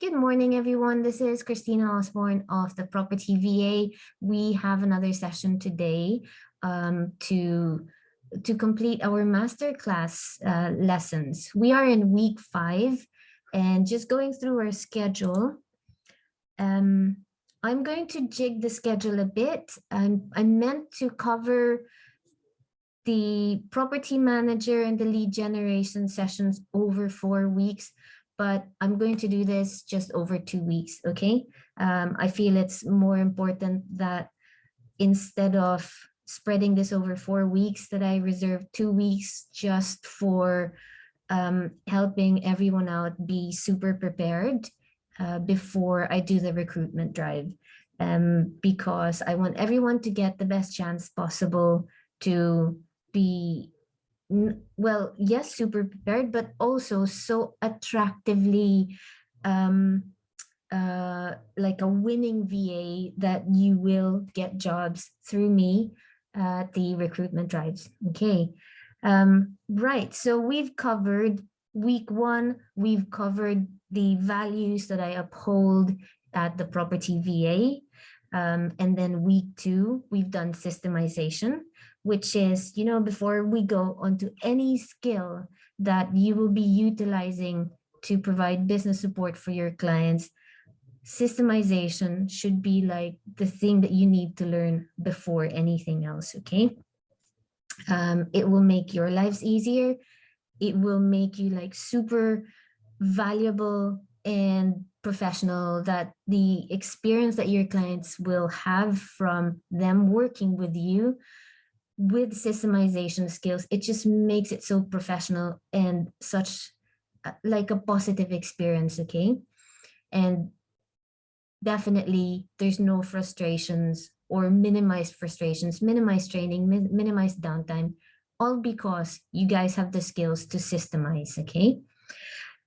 Good morning, everyone. This is Christina Osborne of the Property VA. We have another session today to complete our masterclass lessons. We are in week 5 and just going through our schedule. I'm going to jig the schedule a bit. I meant to cover the property manager and the lead generation sessions over 4 weeks, but I'm going to do this just over 2 weeks, okay? I feel it's more important that instead of spreading this over 4 weeks, that I reserve 2 weeks just for helping everyone out be super prepared before I do the recruitment drive, because I want everyone to get the best chance possible to be, well, yes, super prepared, but also so attractively like a winning VA that you will get jobs through me at the recruitment drives. Okay. Right. So we've covered week 1. We've covered the values that I uphold at the property VA. And then week 2, we've done systemization, which is, before we go on to any skill that you will be utilizing to provide business support for your clients, systemization should be like the thing that you need to learn before anything else, okay? It will make your lives easier. It will make you like super valuable and professional, that the experience that your clients will have from them working with you with systemization skills, it just makes it so professional and such like a positive experience, okay? And definitely there's no frustrations or minimized frustrations, minimized training, minimized downtime, all because you guys have the skills to systemize, okay?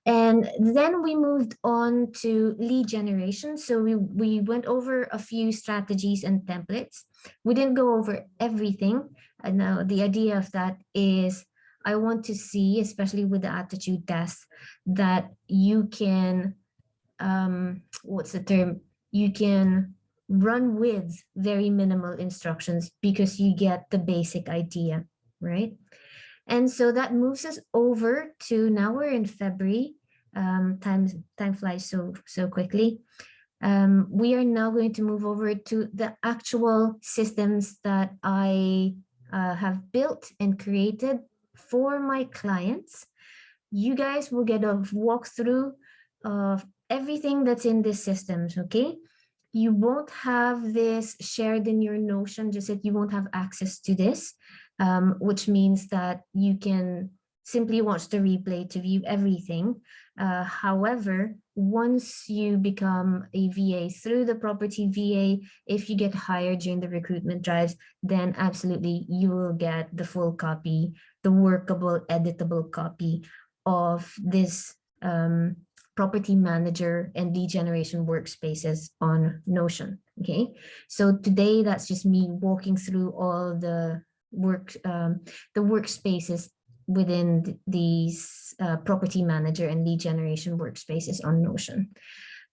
And then we moved on to lead generation. So we went over a few strategies and templates. We didn't go over everything. And now the idea of that is I want to see, especially with the aptitude test, that you can, what's the term? You can run with very minimal instructions because you get the basic idea, right? And so that moves us over to, now we're in February. Time flies so quickly. We are now going to move over to the actual systems that I have built and created for my clients. You guys will get a walkthrough of everything that's in these systems, okay? You won't have this shared in your Notion, just that you won't have access to this, which means that you can simply watch the replay to view everything. However, once you become a VA through the property VA, if you get hired during the recruitment drives, then absolutely you will get the full copy, the workable, editable copy of this property manager and lead generation workspaces on Notion. Okay, so today that's just me walking through all the workspaces within these property manager and lead generation workspaces on Notion.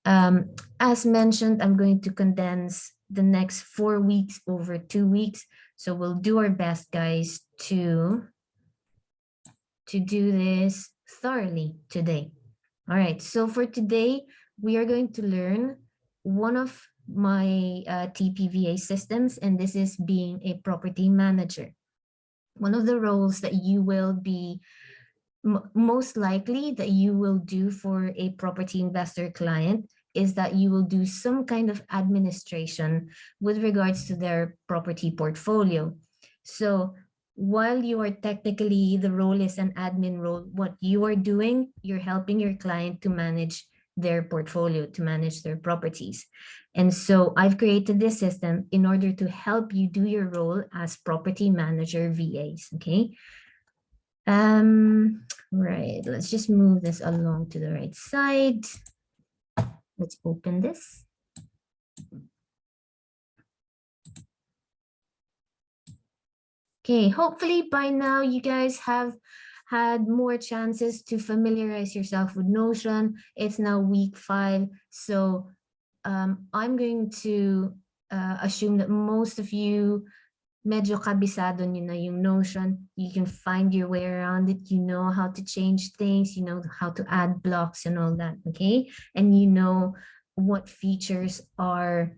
As mentioned, I'm going to condense the next 4 weeks over 2 weeks. So we'll do our best, guys, to do this thoroughly today. All right, so for today, we are going to learn one of my TPVA systems, and this is being a property manager. One of the roles that you will be most likely that you will do for a property investor client is that you will do some kind of administration with regards to their property portfolio. So while you are technically, the role is an admin role, what you are doing, you're helping your client to manage their portfolio, to manage their properties. And so I've created this system in order to help you do your role as property manager VAs, okay? Right, let's just move this along to the right side. Let's open this. Okay, hopefully by now you guys have had more chances to familiarize yourself with Notion. It's now week 5. So I'm going to assume that most of you medyo kabisado nyo na yung Notion. You can find your way around it. You know how to change things. You know how to add blocks and all that, okay? And you know what features are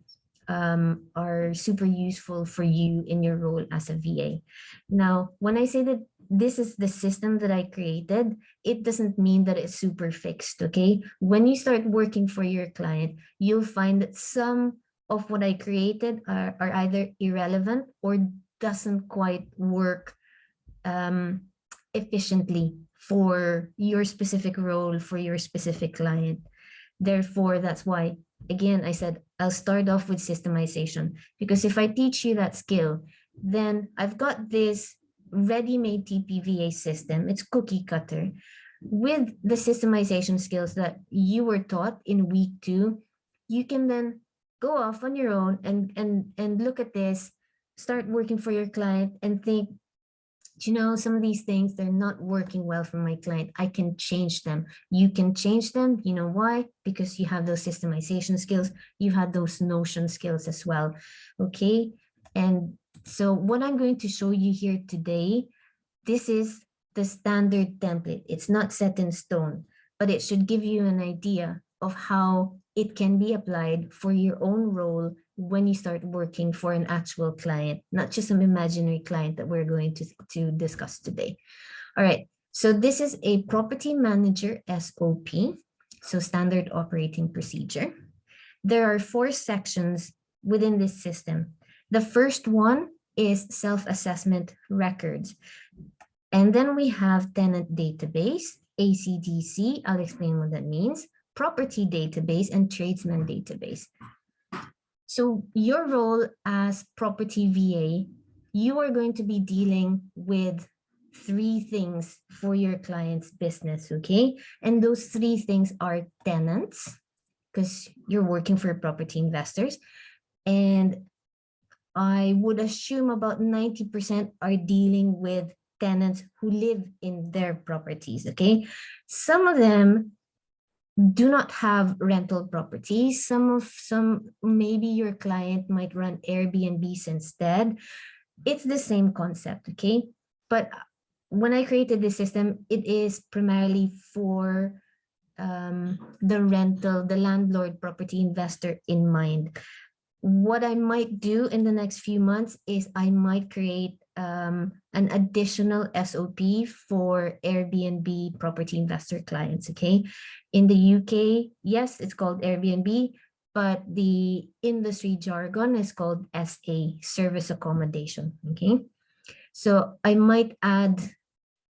super useful for you in your role as a VA. Now, when I say that this is the system that I created, it doesn't mean that it's super fixed, okay? When you start working for your client, you'll find that some of what I created are either irrelevant or doesn't quite work efficiently for your specific role, for your specific client. Therefore, that's why, again, I said, I'll start off with systemization, because if I teach you that skill, then I've got this ready-made TPVA system. It's cookie cutter. With the systemization skills that you were taught in week 2, you can then go off on your own and look at this, start working for your client and think, you know, some of these things, they're not working well for my client. I can change them. You can change them. You know why? Because you have those systemization skills. You had those Notion skills as well. Okay. And so what I'm going to show you here today, this is the standard template. It's not set in stone, but it should give you an idea of how it can be applied for your own role when you start working for an actual client, not just some imaginary client that we're going to discuss today. All right, so this is a property manager SOP, so standard operating procedure. There are 4 sections within this system. The first one is self-assessment records. And then we have tenant database, ACDC, I'll explain what that means, property database, and tradesman database. So your role as property VA, you are going to be dealing with 3 things for your client's business, okay? And those 3 things are tenants, because you're working for property investors. And I would assume about 90% are dealing with tenants who live in their properties, okay? Some of them do not have rental properties. Maybe your client might run Airbnbs instead. It's the same concept, okay? But when I created this system, it is primarily for the landlord property investor in mind. What I might do in the next few months is I might create an additional SOP for Airbnb property investor clients, okay? In the UK, yes, it's called Airbnb, but the industry jargon is called SA, service accommodation, okay? So I might add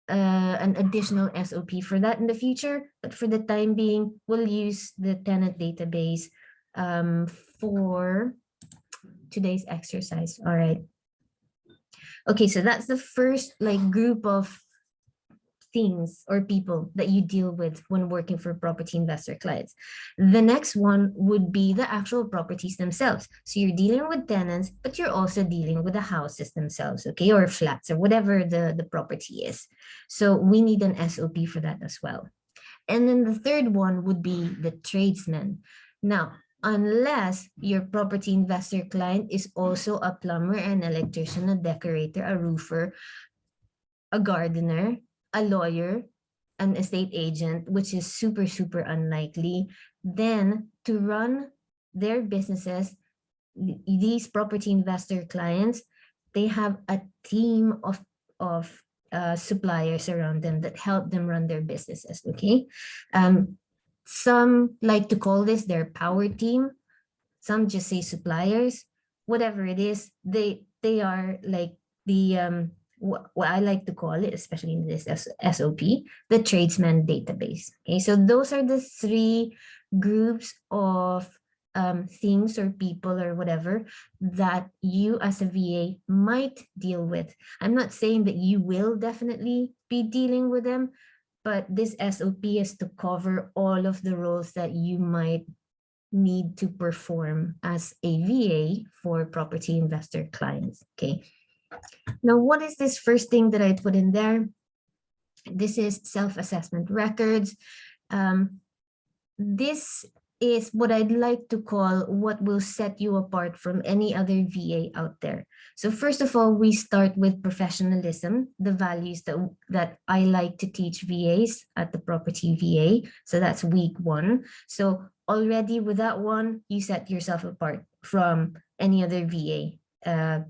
an additional SOP for that in the future, but for the time being, we'll use the tenant database for today's exercise. All right. Okay, so that's the first group of things or people that you deal with when working for property investor clients. The next one would be the actual properties themselves. So you're dealing with tenants, but you're also dealing with the houses themselves, okay, or flats or whatever the property is. So we need an SOP for that as well. And then the third one would be the tradesman. Now, unless your property investor client is also a plumber, an electrician, a decorator, a roofer, a gardener, a lawyer, an estate agent, which is super, super unlikely, then to run their businesses, these property investor clients, they have a team of suppliers around them that help them run their businesses, okay? Some like to call this their power team. Some just say suppliers. Whatever it is, they are like the what I like to call it, especially in this SOP, the tradesman database. Okay, so those are the 3 groups of things or people or whatever that you as a VA might deal with. I'm not saying that you will definitely be dealing with them, but this SOP is to cover all of the roles that you might need to perform as a VA for property investor clients, okay? Now, what is this first thing that I put in there? This is self-assessment records. This is what I'd like to call what will set you apart from any other VA out there. So first of all, we start with professionalism, the values that I like to teach VAs at the property VA. So that's week 1. So already with that one, you set yourself apart from any other VA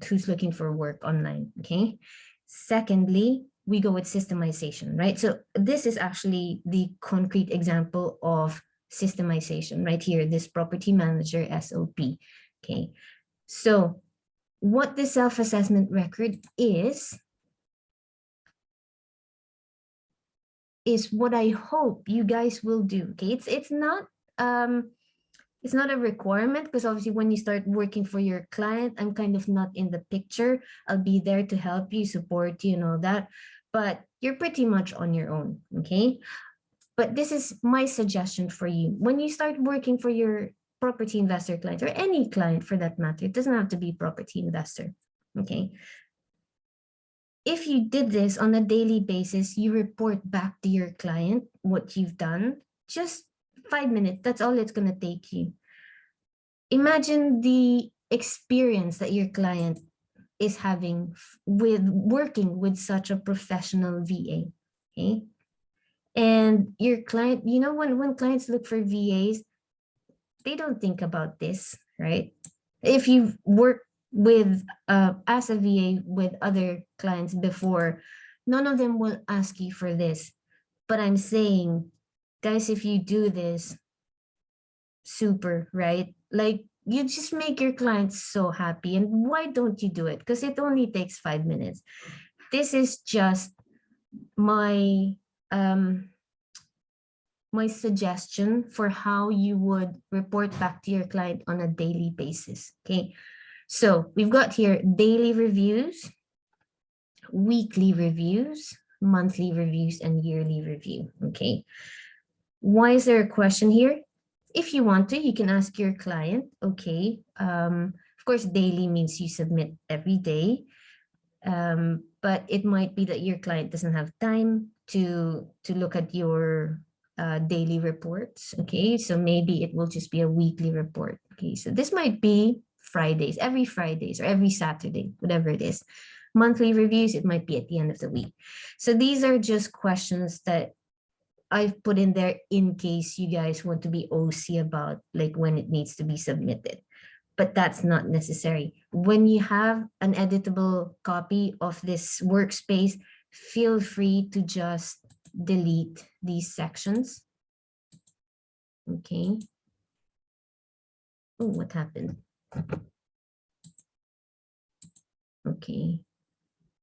who's looking for work online, okay? Secondly, we go with systemization, right? So this is actually the concrete example of systemization right here, this property manager SOP. Okay, so what the self-assessment record is what I hope you guys will do. Okay, it's not a requirement, because obviously when you start working for your client, I'm kind of not in the picture. I'll be there to help you, support you, and all that, but you're pretty much on your own. Okay, but this is my suggestion for you. When you start working for your property investor client, or any client for that matter, it doesn't have to be property investor, okay? If you did this on a daily basis, you report back to your client what you've done, just 5 minutes, that's all it's gonna take you. Imagine the experience that your client is having with working with such a professional VA, okay? And your client, you know, when clients look for VAs, they don't think about this, right? If you've worked with as a VA with other clients before, none of them will ask you for this. But I'm saying, guys, if you do this, super, right? Like, you just make your clients so happy. And why don't you do it? Because it only takes 5 minutes. This is just my my suggestion for how you would report back to your client on a daily basis. Okay, so we've got here daily reviews, weekly reviews, monthly reviews, and yearly review. Okay, why is there a question here? If you want to, you can ask your client. Okay, of course, daily means you submit every day. But it might be that your client doesn't have time to look at your daily reports. Okay, so maybe it will just be a weekly report. Okay, so this might be Fridays, every Fridays, or every Saturday, whatever it is. Monthly reviews, it might be at the end of the week. So these are just questions that I've put in there in case you guys want to be OC about like when it needs to be submitted. But that's not necessary. When you have an editable copy of this workspace, feel free to just delete these sections. Okay. Oh, what happened? Okay.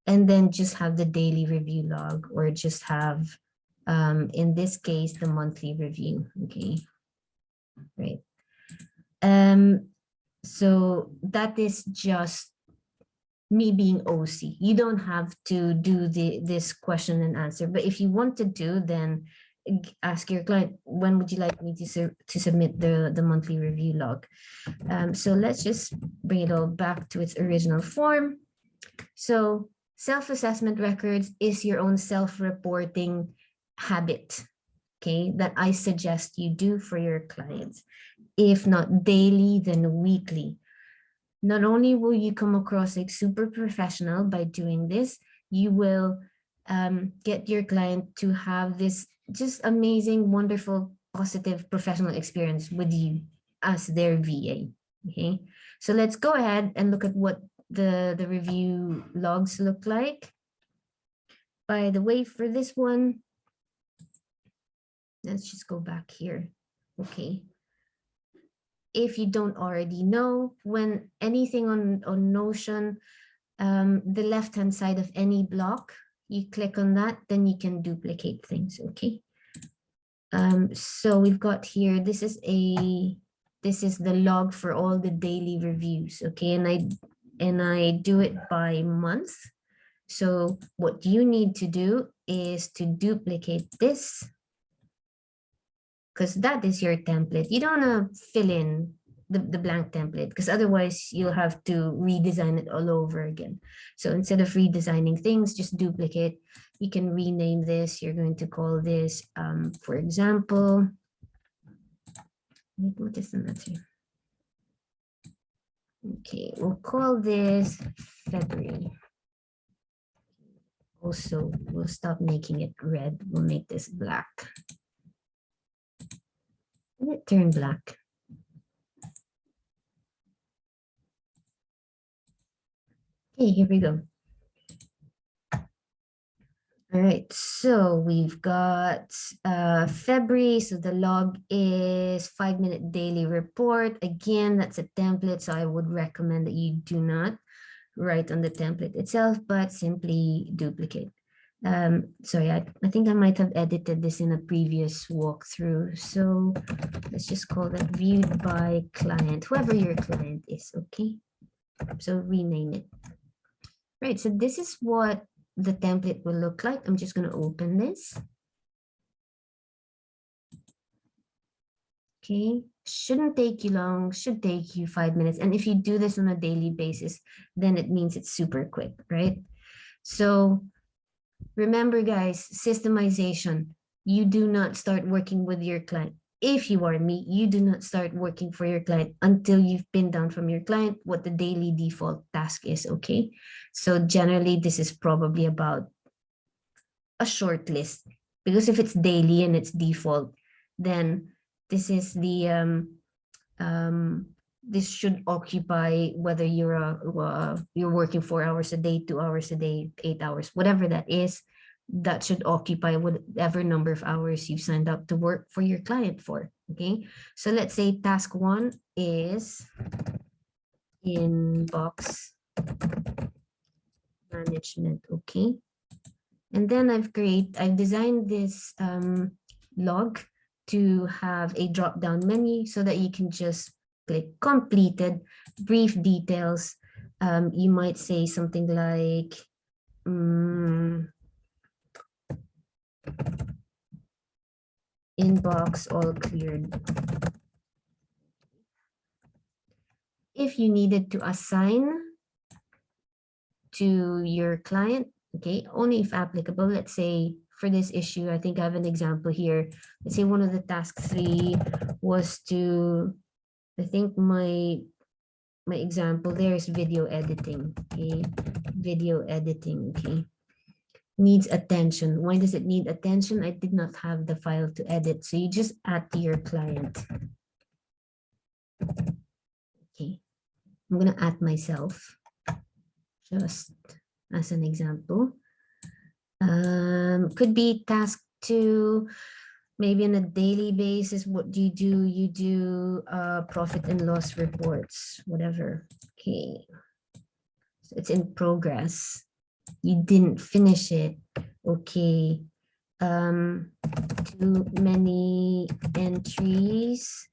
And then just have the daily review log, or just have, in this case, the monthly review. Okay. Right. So that is just me being OC. You don't have to do this question and answer, but if you want to do, then ask your client, when would you like me to submit the monthly review log? So let's just bring it all back to its original form. So self-assessment records is your own self-reporting habit, okay, that I suggest you do for your clients. If not daily, then weekly. Not only will you come across like super professional by doing this, you will get your client to have this just amazing, wonderful, positive professional experience with you as their VA. Okay, so let's go ahead and look at what the review logs look like. By the way, for this one, let's just go back here. Okay. If you don't already know, when anything on Notion, the left-hand side of any block, you click on that, then you can duplicate things, okay? So we've got here, this is the log for all the daily reviews, okay? And I do it by month. So what you need to do is to duplicate this, because that is your template. You don't want to fill in the blank template, because otherwise you'll have to redesign it all over again. So instead of redesigning things, just duplicate. You can rename this. You're going to call this, for example, what is the matter? Okay, we'll call this February. Also, we'll stop making it red. We'll make this black. Let it turn black. Okay, here we go. All right, so we've got February. So the log is 5-minute daily report. Again, that's a template, so I would recommend that you do not write on the template itself, but simply duplicate. Sorry, I think I might have edited this in a previous walkthrough. So let's just call that viewed by client, whoever your client is, okay? So rename it. Right, so this is what the template will look like. I'm just going to open this. Okay, shouldn't take you long, should take you 5 minutes. And if you do this on a daily basis, then it means it's super quick, right? So remember, guys, systemization. You do not start working with your client. If you are me, you do not start working for your client until you've pinned down from your client what the daily default task is, okay? So generally, this is probably about a short list, because if it's daily and it's default, then this is the this should occupy whether you're working 4 hours a day, 2 hours a day, 8 hours, whatever that is. That should occupy whatever number of hours you've signed up to work for your client for, okay? So let's say task 1 is inbox management, okay? And then I've designed this log to have a drop-down menu so that you can just click completed, brief details. You might say something like, inbox all cleared. If you needed to assign to your client, okay, only if applicable. Let's say for this issue, I think I have an example here. Let's say one of the task 3 was to, I think my example there is video editing, okay, video editing, okay. Needs attention. Why does it need attention? I did not have the file to edit. So you just add to your client. Okay, I'm going to add myself just as an example. Could be task 2, maybe on a daily basis. What do? You do profit and loss reports, whatever. Okay, so it's in progress. You didn't finish it, okay. Too many entries.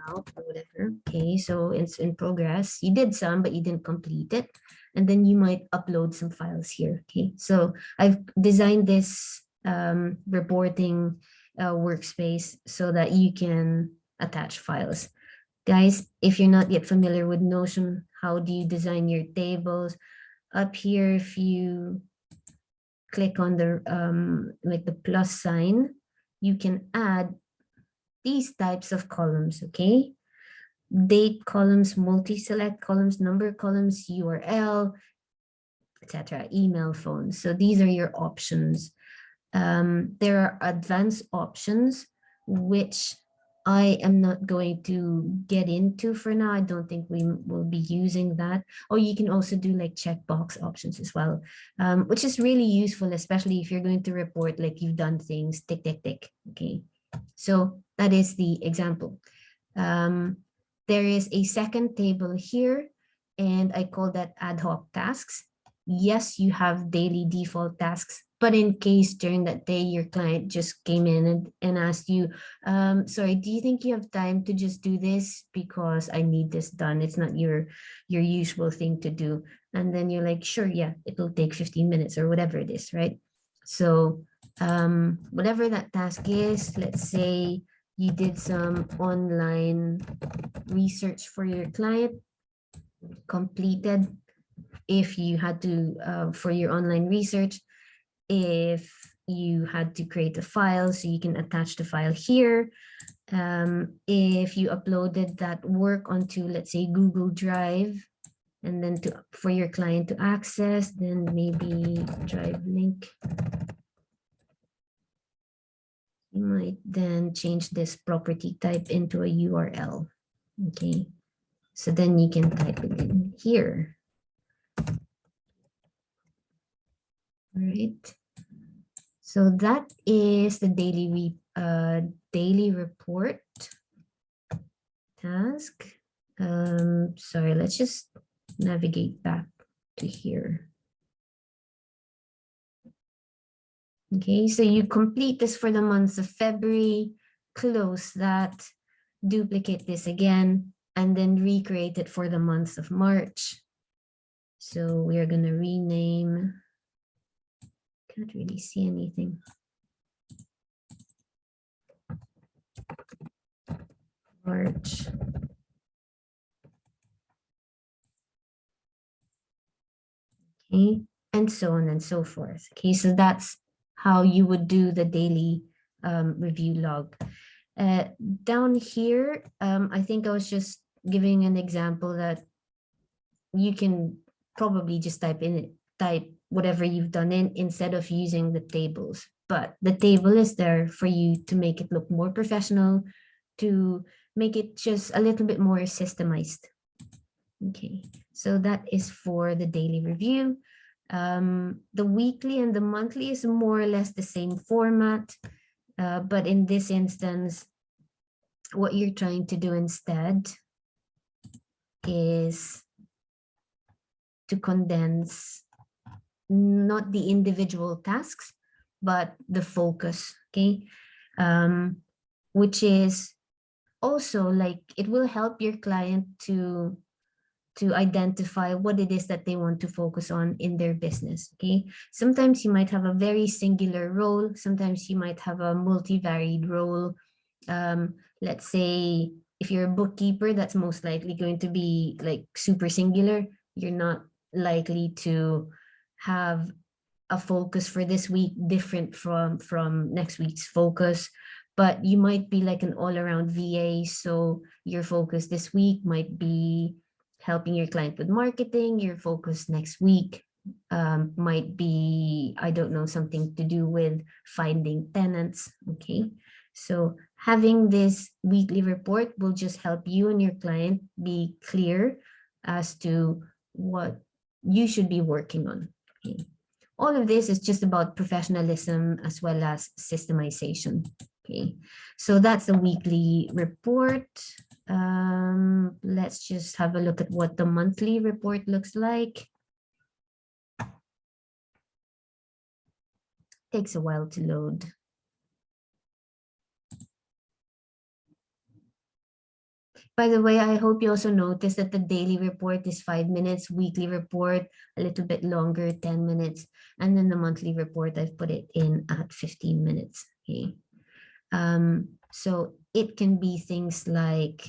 Out or whatever. Okay, so it's in progress. You did some, but you didn't complete it. And then you might upload some files here. Okay, so I've designed this reporting workspace so that you can attach files. Guys, if you're not yet familiar with Notion, how do you design your tables? Up here, if you click on the like the plus sign, you can add these types of columns, okay? Date columns, multi-select columns, number columns, URL, etc., email, phone. So these are your options. There are advanced options, which I am not going to get into for now. I don't think we will be using that. Or you can also do like checkbox options as well, which is really useful, especially if you're going to report like you've done things, tick, tick, tick, okay? So that is the example. There is a second table here, and I call that ad hoc tasks. Yes, you have daily default tasks, but in case during that day your client just came in and asked you, sorry, do you think you have time to just do this because I need this done? It's not your usual thing to do. And then you're like, sure, yeah, it will take 15 minutes or whatever it is, right? So whatever that task is. Let's say you did some online research for your client, completed. If you had to, for your online research, if you had to create a file, so you can attach the file here. If you uploaded that work onto, let's say, Google Drive, and then for your client to access, then maybe Drive link. You might then change this property type into a URL. Okay, so then you can type it in here. All right. So that is the daily report task. Sorry, let's just navigate back to here. Okay, so you complete this for the month of February, close that, duplicate this again, and then recreate it for the month of March. So we are going to rename, can't really see anything. March. Okay, and so on and so forth. Okay, so that's how you would do the daily review log. Down here, I think I was just giving an example that you can probably just type whatever you've done in instead of using the tables. But the table is there for you to make it look more professional, to make it just a little bit more systemized. Okay, so that is for the daily review. The weekly and the monthly is more or less the same format, but in this instance, what you're trying to do instead is to condense not the individual tasks, but the focus, okay? Which is also like, it will help your client to identify what it is that they want to focus on in their business, okay? Sometimes you might have a very singular role. Sometimes you might have a multivaried role. Let's say if you're a bookkeeper, that's most likely going to be like super singular. You're not likely to have a focus for this week different from next week's focus, but you might be like an all-around VA. So your focus this week might be helping your client with marketing. Your focus next week might be, I don't know, something to do with finding tenants. Okay, so having this weekly report will just help you and your client be clear as to what you should be working on. Okay, all of this is just about professionalism as well as systemization. Okay, so that's the weekly report. Let's just have a look at what the monthly report looks like. Takes a while to load. By the way, I hope you also noticed that the daily report is 5 minutes, weekly report a little bit longer, 10 minutes, and then the monthly report, I've put it in at 15 minutes. Okay. So it can be things like,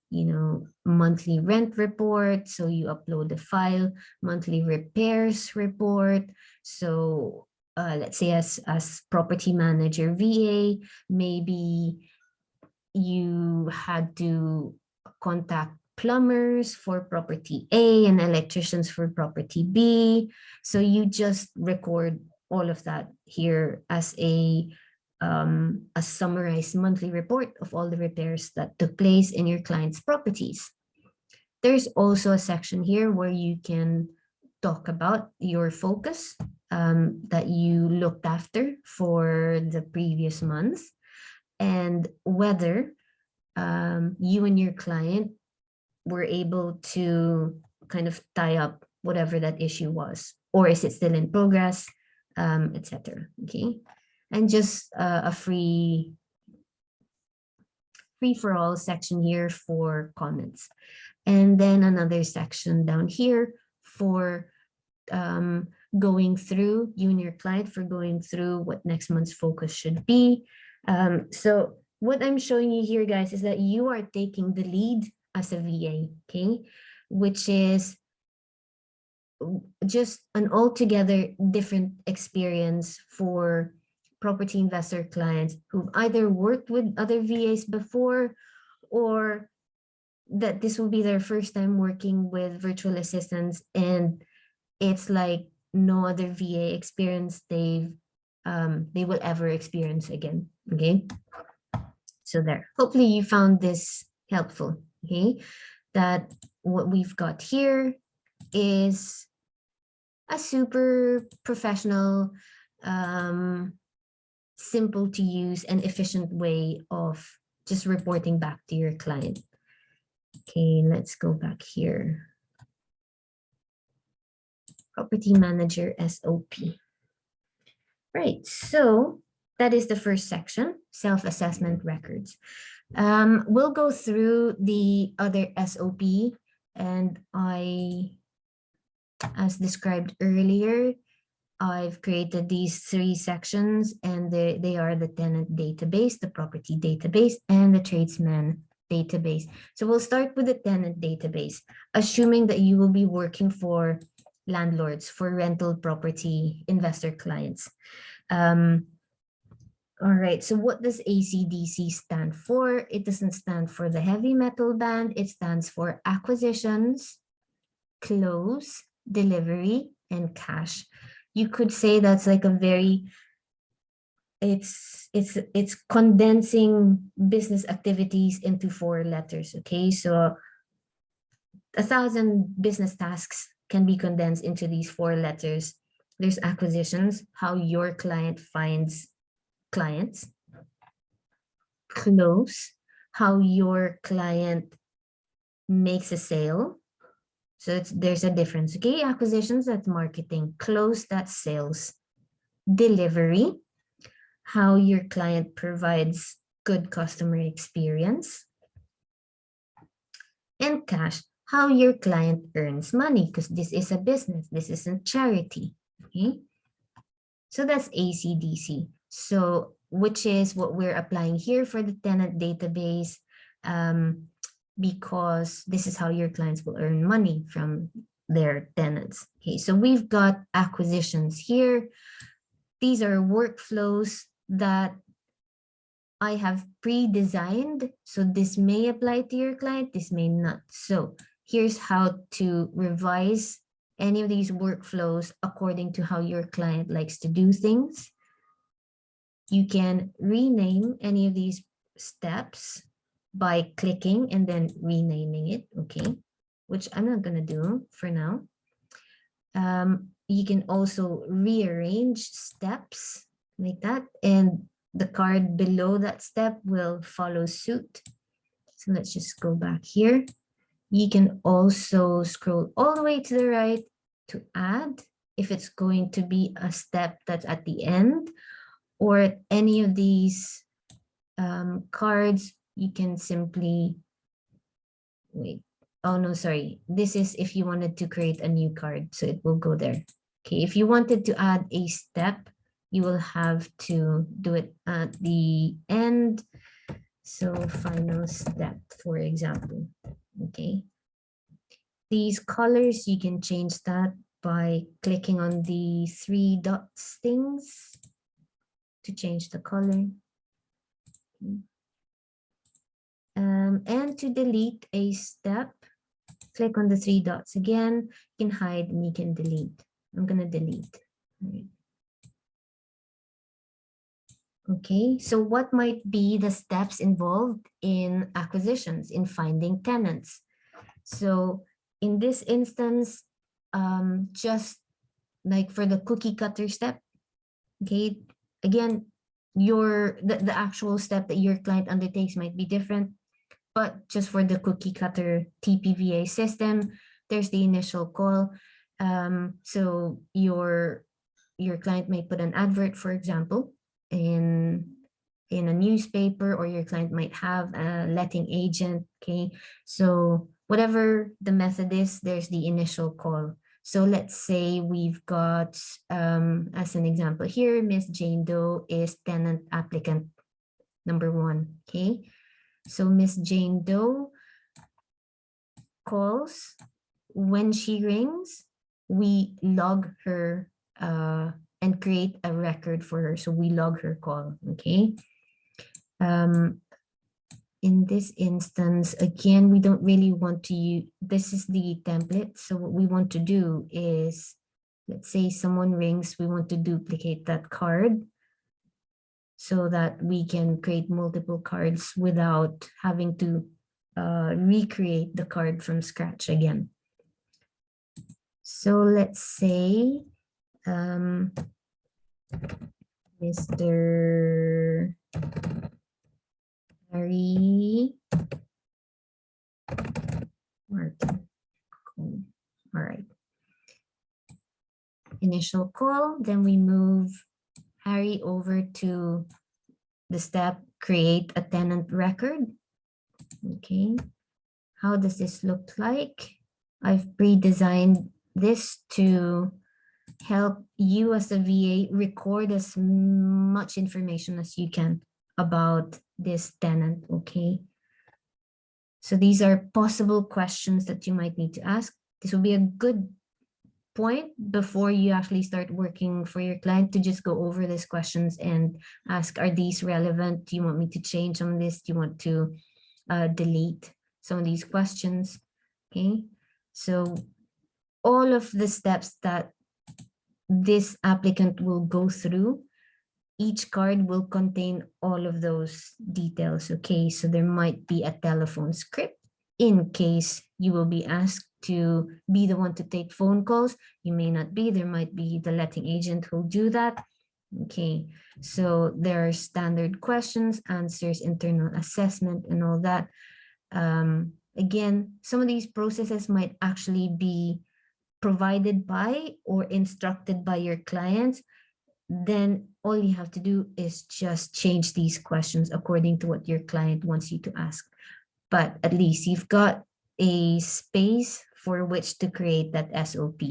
you know, monthly rent report. So you upload the file, monthly repairs report. So let's say as property manager VA, maybe you had to contact plumbers for property A and electricians for property B. So you just record all of that here as a summarized monthly report of all the repairs that took place in your client's properties. There's also a section here where you can talk about your focus that you looked after for the previous month, and whether you and your client were able to kind of tie up whatever that issue was, or is it still in progress, etc. Okay, and just a free for all section here for comments, and then another section down here for going through, you and your client for going through what next month's focus should be. So what I'm showing you here, guys, is that you are taking the lead as a VA, okay, which is just an altogether different experience for property investor clients who've either worked with other VAs before, or that this will be their first time working with virtual assistants, and it's like no other VA experience they will ever experience again. Okay, so there. Hopefully you found this helpful. Okay, that what we've got here is a super professional, simple to use and efficient way of just reporting back to your client. Okay, let's go back here. Property Manager SOP. Right, so that is the first section, self-assessment records. We'll go through the other SOP, and as described earlier, I've created these 3 sections, and they are the tenant database, the property database, and the tradesman database. So we'll start with the tenant database, assuming that you will be working for landlords, for rental property investor clients. All right, so what does ACDC stand for? It doesn't stand for the heavy metal band. It stands for acquisitions, close, delivery, and cash. You could say that's like a very, it's condensing business activities into 4 letters. Okay, so 1,000 business tasks can be condensed into these 4 letters. There's acquisitions, how your client finds clients. Close, how your client makes a sale. So there's a difference. Okay, acquisitions, that's marketing. Close, that's sales. Delivery, how your client provides good customer experience. And cash, how your client earns money, because this is a business. This isn't charity. Okay, so that's ACDC. So which is what we're applying here for the tenant database, because this is how your clients will earn money from their tenants. Okay, so we've got acquisitions here. These are workflows that I have pre-designed. So this may apply to your client, this may not. So here's how to revise any of these workflows according to how your client likes to do things. You can rename any of these steps by clicking and then renaming it, okay, which I'm not going to do for now. You can also rearrange steps like that, and the card below that step will follow suit. So let's just go back here. You can also scroll all the way to the right to add, if it's going to be a step that's at the end, or any of these cards, you can simply, wait, oh no, sorry. This is if you wanted to create a new card, so it will go there. Okay, if you wanted to add a step, you will have to do it at the end. So final step, for example, okay. These colors, you can change that by clicking on the 3 dots things to change the color. And to delete a step, click on the 3 dots again. You can hide and you can delete. I'm going to delete. Right. Okay, so what might be the steps involved in acquisitions, in finding tenants? So in this instance, just like for the cookie cutter step, okay, again, the actual step that your client undertakes might be different, but just for the cookie cutter TPVA system, there's the initial call. So your client may put an advert, for example, in a newspaper, or your client might have a letting agent. Okay, so whatever the method is, there's the initial call. So let's say we've got, as an example here, Miss Jane Doe is tenant applicant number 1, okay? So Miss Jane Doe calls. When she rings, we log her and create a record for her. So we log her call, okay? In this instance, again, we don't really want to use, this is the template. So what we want to do is, let's say someone rings, we want to duplicate that card so that we can create multiple cards without having to recreate the card from scratch again. So let's say Mr. Harry Martin. Cool. All right. Initial call, then we move Harry over to the step create a tenant record. Okay. How does this look like? I've pre-designed this to help you as a VA record as much information as you can about this tenant, okay? So these are possible questions that you might need to ask. This will be a good point before you actually start working for your client to just go over these questions and ask, are these relevant? Do you want me to change some of this? Do you want to delete some of these questions? Okay, so all of the steps that this applicant will go through, each card will contain all of those details. Okay, so there might be a telephone script in case you will be asked to be the one to take phone calls. You may not be, there might be the letting agent who'll do that. Okay, so there are standard questions, answers, internal assessment, and all that. Again, some of these processes might actually be provided by or instructed by your clients. Then all you have to do is just change these questions according to what your client wants you to ask. But at least you've got a space for which to create that SOP.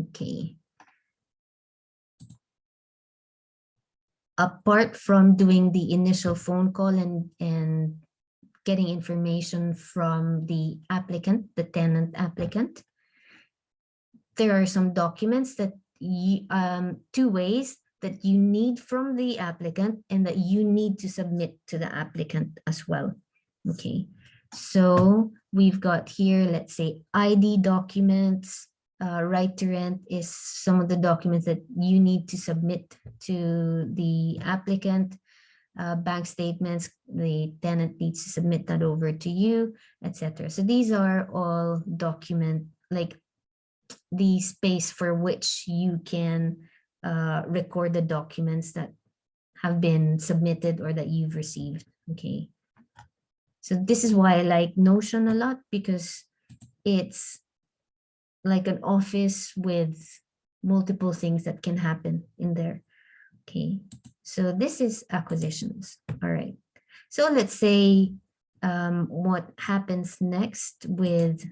Okay. Apart from doing the initial phone call and getting information from the applicant, the tenant applicant, there are some documents that you, 2 ways that you need from the applicant and that you need to submit to the applicant as well. Okay, so we've got here, let's say ID documents, right to rent is some of the documents that you need to submit to the applicant. Bank statements, the tenant needs to submit that over to you, etc. So these are all document, like the space for which you can record the documents that have been submitted or that you've received. Okay, so this is why I like Notion a lot, because it's like an office with multiple things that can happen in there. Okay, so this is acquisitions. All right, so let's say what happens next with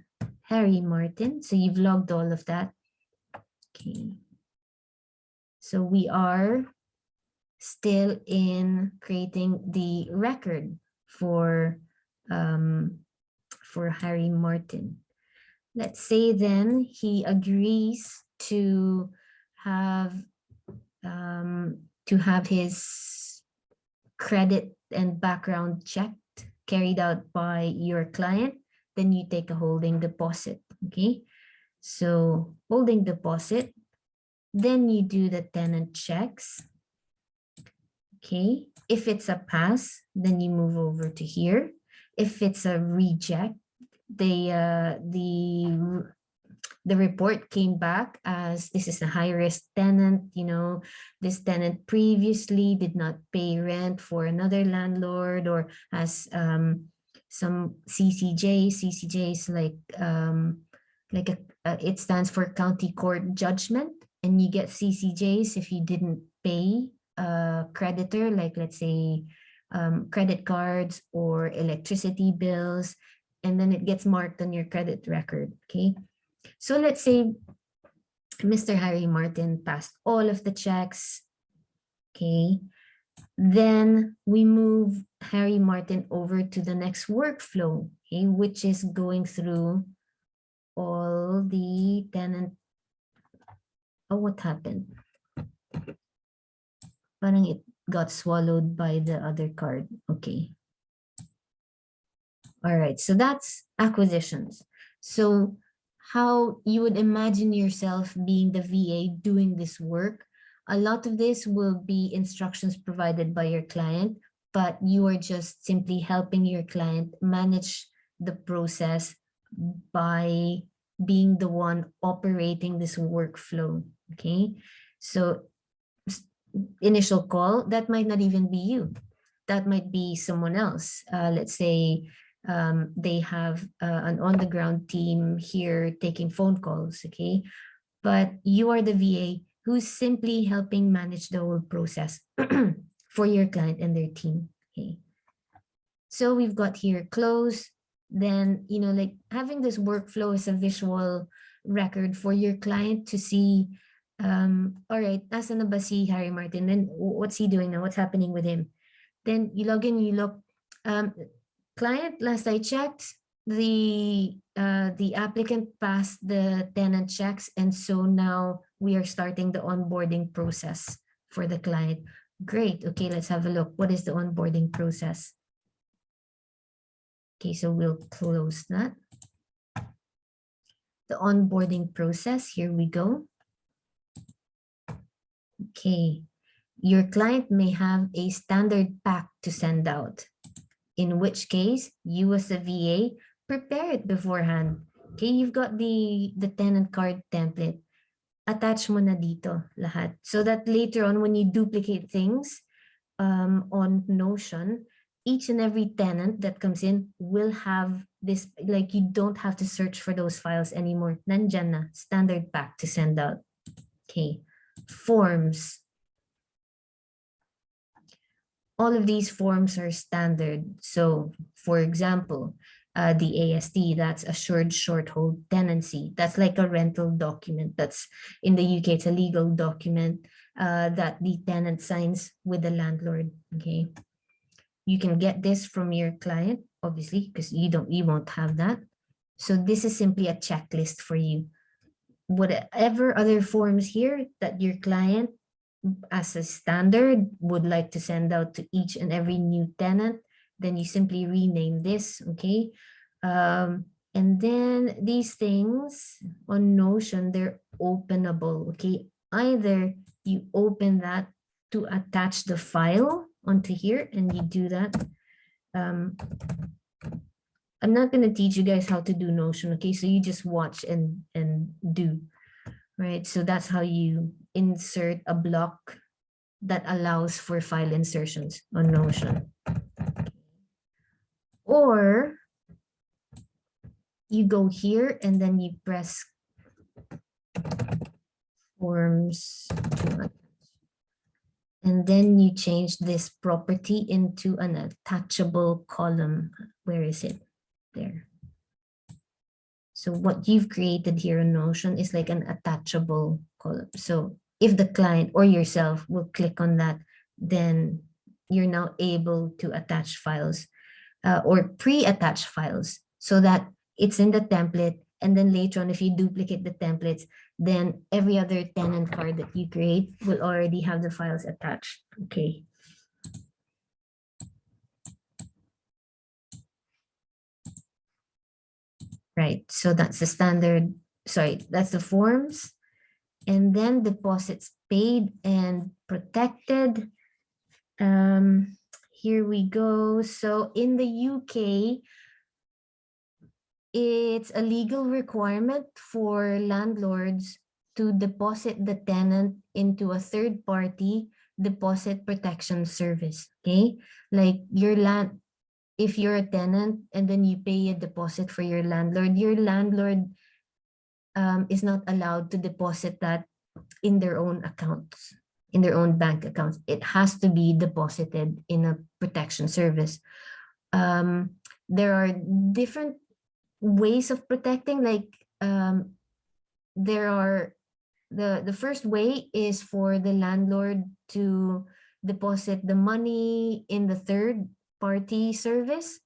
Harry Martin. So you've logged all of that. Okay, so we are still in creating the record for Harry Martin. Let's say then he agrees to have his credit and background checked, carried out by your client. Then you take a holding deposit. Okay, so holding deposit, then you do the tenant checks. Okay, if it's a pass, then you move over to here. If it's a reject, the report came back as this is a high risk tenant. You know, this tenant previously did not pay rent for another landlord or has some CCJs. CCJs it stands for county court judgment, and you get CCJs if you didn't pay a creditor, like let's say credit cards or electricity bills, and then it gets marked on your credit record. Okay, So let's say Mr. Harry Martin passed all of the checks. Okay. Then we move Harry Martin over to the next workflow, okay, which is going through all the tenant. Oh, what happened? Parang it got swallowed by the other card. Okay. All right, so that's acquisitions. So how you would imagine yourself being the VA doing this work. A lot of this will be instructions provided by your client, but you are just simply helping your client manage the process by being the one operating this workflow, okay? So initial call, that might not even be you. That might be someone else. Let's say they have an on-the-ground team here taking phone calls, okay? But you are the VA who's simply helping manage the whole process for your client and their team, okay? So we've got here close, then, you know, like having this workflow is a visual record for your client to see, all right, nasa na ba si Harry Martin? Then what's he doing now? What's happening with him? Then you log in, you look, client, last I checked, the applicant passed the tenant checks, and so now we are starting the onboarding process for the client. Great. Okay, let's have a look. What is the onboarding process? Okay, so we'll close that. The onboarding process, here we go. Okay, your client may have a standard pack to send out, in which case you as a VA prepare it beforehand. Okay, you've got the tenant card template. Attach mo na dito lahat so that later on when you duplicate things on Notion, each and every tenant that comes in will have this, like you don't have to search for those files anymore. Nandyan na, standard pack to send out. Okay, forms. All of these forms are standard. So for example, the AST, that's assured short hold tenancy. That's like a rental document. That's in the UK, it's a legal document that the tenant signs with the landlord, okay? You can get this from your client, obviously, because you won't have that. So this is simply a checklist for you. Whatever other forms here that your client as a standard would like to send out to each and every new tenant, then you simply rename this, okay? And then these things on Notion, they're openable, okay? Either you open that to attach the file onto here, and you do that. I'm not going to teach you guys how to do Notion, okay? So you just watch and do, right? So that's how you insert a block that allows for file insertions on Notion. Or you go here and then you press forms, and then you change this property into an attachable column. Where is it? There. So what you've created here in Notion is like an attachable column. So if the client or yourself will click on that, then you're now able to attach files or pre-attach files so that it's in the template. And then later on, if you duplicate the templates, then every other tenant card that you create will already have the files attached. Okay. Right, so that's the standard, sorry, that's the forms. And then deposits paid and protected. Here we go. So in the UK, it's a legal requirement for landlords to deposit the tenant into a third party deposit protection service, okay? Like your land, if you're a tenant and then you pay a deposit for your landlord is not allowed to deposit that in their own accounts, in their own bank accounts. It has to be deposited in a protection service. There are different ways of protecting, like there are the first way is for the landlord to deposit the money in the third party service,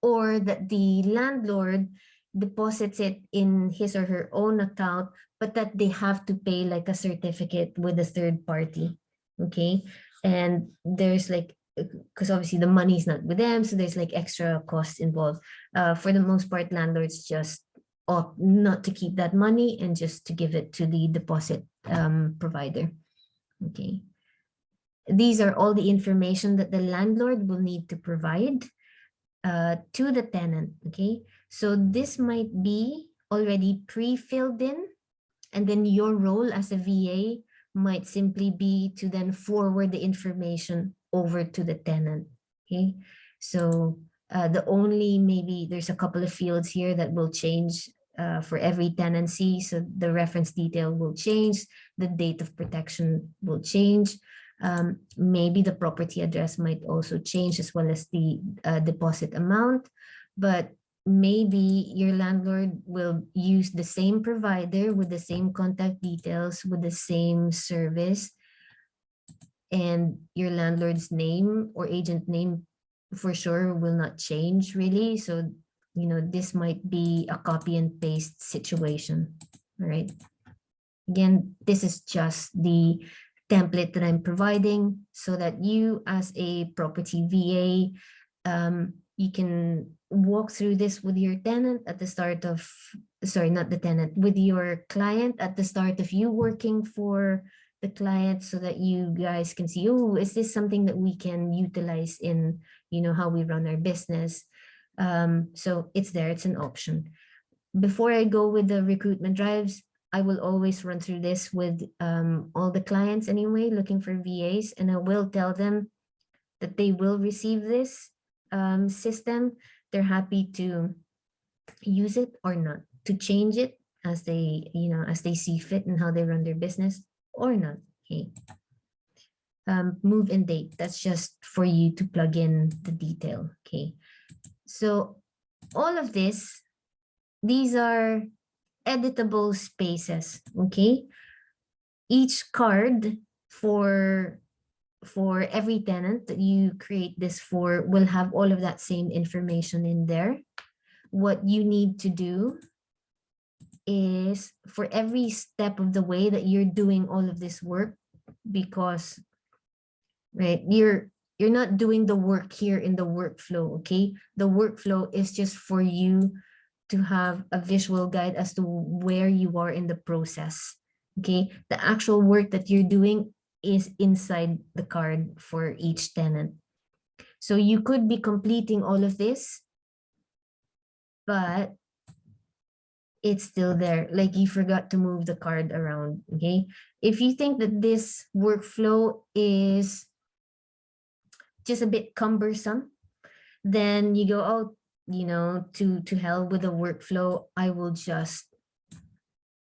or that the landlord deposits it in his or her own account, but that they have to pay like a certificate with a third party. Okay. And there's like, because obviously the money is not with them, so there's like extra costs involved. For the most part, landlords just opt not to keep that money and just to give it to the deposit provider. Okay. These are all the information that the landlord will need to provide to the tenant. Okay, so this might be already pre-filled in, and then your role as a VA might simply be to then forward the information over to the tenant. Okay, so the only, maybe there's a couple of fields here that will change for every tenancy. So the reference detail will change, the date of protection will change. Maybe the property address might also change, as well as the deposit amount, but maybe your landlord will use the same provider with the same contact details, with the same service, and your landlord's name or agent name for sure will not change really. So, you know, this might be a copy and paste situation, all right? Again, this is just the template that I'm providing so that you as a property VA, you can walk through this with your tenant at the start of, sorry, not the tenant, with your client at the start of you working for the client, so that you guys can see, oh, is this something that we can utilize in, you know, how we run our business? So it's there, it's an option. Before I go with the recruitment drives, I will always run through this with all the clients anyway, looking for VAs, and I will tell them that they will receive this system. They're happy to use it or not, to change it as they, you know, as they see fit and how they run their business or not. Okay. Move in date, that's just for you to plug in the detail. Okay. So all of this, these are editable spaces. Okay. Each card for every tenant that you create this for will have all of that same information in there. What you need to do is, for every step of the way that you're doing all of this work, because right, you're not doing the work here in the workflow. Okay, the workflow is just for you to have a visual guide as to where you are in the process. Okay, the actual work that you're doing is inside the card for each tenant. So you could be completing all of this, but it's still there, like you forgot to move the card around. Okay, if you think that this workflow is just a bit cumbersome, then you go, oh, you know, to hell with the workflow, I will just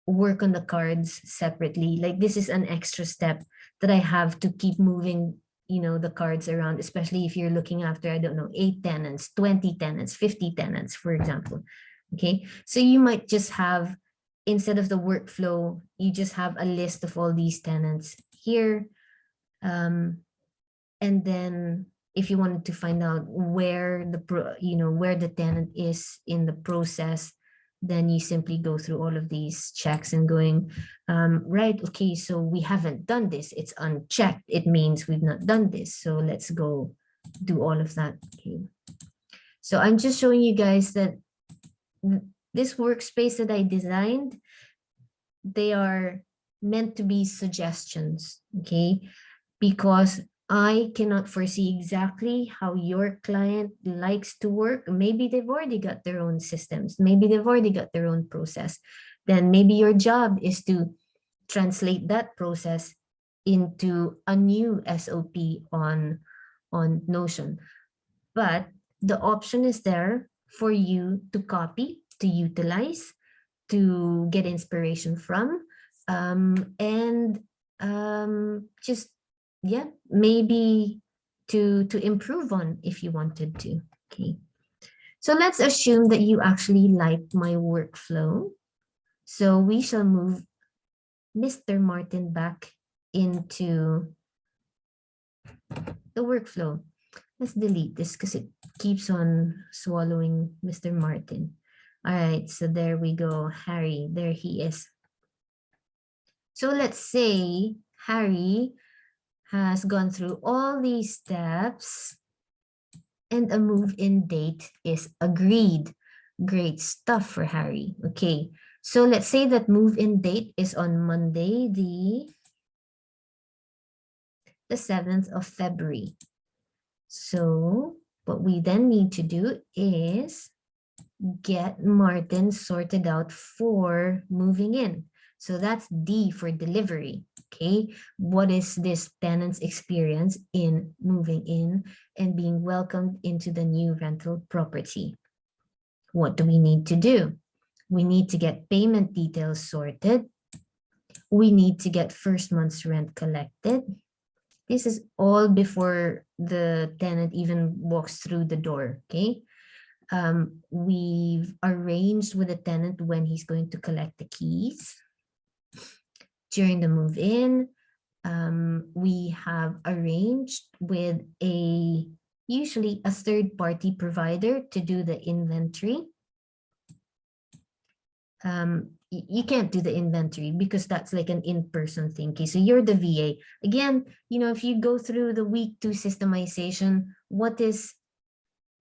work on the cards separately. Like, this is an extra step that I have to keep moving, you know, the cards around, especially if you're looking after, I don't know, 8 tenants, 20 tenants, 50 tenants, for example. Okay, so you might just have, instead of the workflow, you just have a list of all these tenants here. And then if you wanted to find out where where the tenant is in the process, then you simply go through all of these checks and going, right, okay, so we haven't done this, it's unchecked, it means we've not done this, so let's go do all of that. Okay, so I'm just showing you guys that this workspace that I designed, they are meant to be suggestions. Okay, because I cannot foresee exactly how your client likes to work. Maybe they've already got their own systems. Maybe they've already got their own process. Then maybe your job is to translate that process into a new SOP on Notion. But the option is there for you to copy, to utilize, to get inspiration from, and just, yeah, maybe to improve on if you wanted to. Okay, so let's assume that you actually like my workflow. So we shall move Mr. Martin back into the workflow. Let's delete this because it keeps on swallowing Mr. Martin. All right, so there we go. Harry, there he is. So let's say Harry has gone through all these steps and a move-in date is agreed. Great stuff for Harry. Okay, so let's say that move-in date is on Monday, the 7th of February. So what we then need to do is get Martin sorted out for moving in. So that's D for delivery. Okay, what is this tenant's experience in moving in and being welcomed into the new rental property? What do we need to do? We need to get payment details sorted. We need to get first month's rent collected. This is all before the tenant even walks through the door, okay? We've arranged with the tenant when he's going to collect the keys. During the move-in, we have arranged with usually a third-party provider to do the inventory. You can't do the inventory because that's like an in-person thing. Okay, so you're the VA. Again, you know, if you go through the week 2 systemization, what is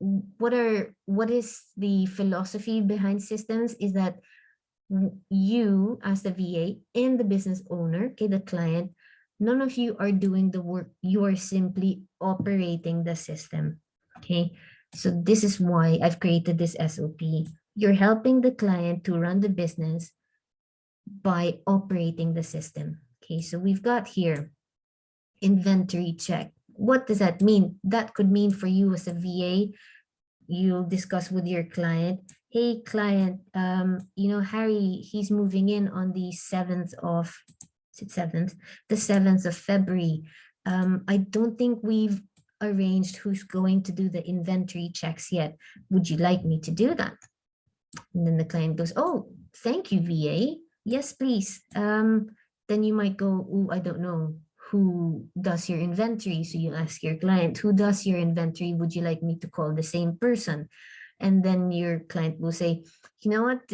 the philosophy behind systems is that you as the VA and the business owner, okay, the client, none of you are doing the work. You are simply operating the system. Okay, so this is why I've created this SOP. You're helping the client to run the business by operating the system. Okay, so we've got here inventory check. What does that mean? That could mean for you as a VA, you'll discuss with your client, hey client, you know, Harry, he's moving in on the 7th of, is it 7th? The 7th of February. I don't think we've arranged who's going to do the inventory checks yet. Would you like me to do that? And then the client goes, oh, thank you, VA. Yes, please. Then you might go, oh, I don't know who does your inventory. So you ask your client, who does your inventory? Would you like me to call the same person? And then your client will say, you know what?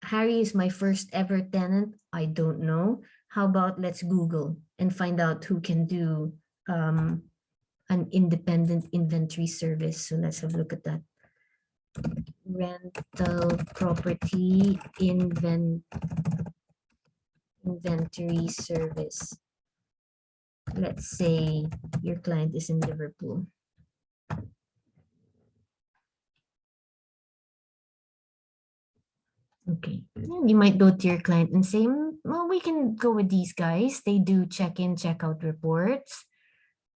Harry is my first ever tenant. I don't know. How about let's Google and find out who can do an independent inventory service. So let's have a look at that. Rental property inventory service. Let's say your client is in Liverpool. Okay, you might go to your client and say, well, we can go with these guys. They do check-in, check-out reports.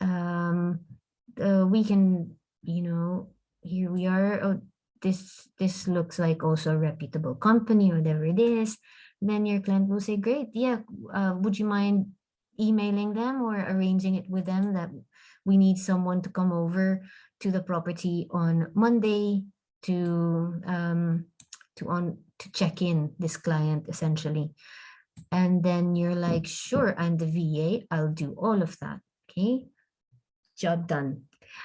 We can, you know, here we are. Oh, this looks like also a reputable company, whatever it is. Then your client will say, great, yeah, would you mind emailing them or arranging it with them that we need someone to come over to the property on Monday to check in this client essentially. And then you're like, sure, I'm the VA, I'll do all of that. Okay, job done.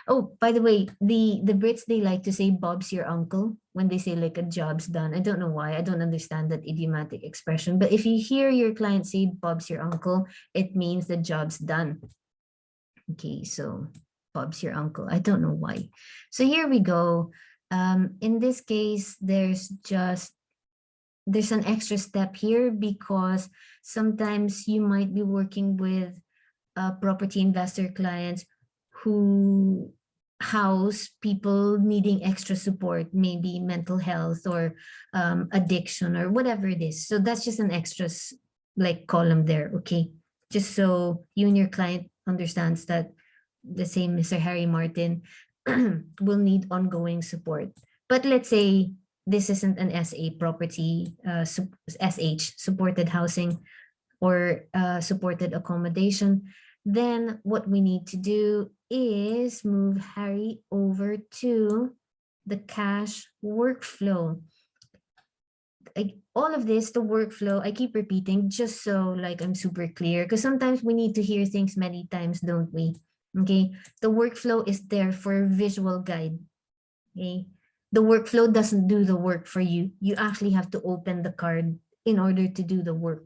Oh, by the way, the Brits, they like to say Bob's your uncle when they say like a job's done. I don't know why. I don't understand that idiomatic expression. But if you hear your client say Bob's your uncle, it means the job's done. Okay, so Bob's your uncle. I don't know why. So here we go. In this case, there's an extra step here because sometimes you might be working with property investor clients who house people needing extra support, maybe mental health or addiction or whatever it is. So that's just an extra like column there, okay? Just so you and your client understands that the same Mr. Harry Martin will need ongoing support. But let's say this isn't an SA property, SH, supported housing or supported accommodation, then what we need to do is move Harry over to the cash workflow. all of this, the workflow, I keep repeating just so like I'm super clear, because sometimes we need to hear things many times, don't we? Okay, the workflow is there for a visual guide. Okay, the workflow doesn't do the work for you. You actually have to open the card in order to do the work.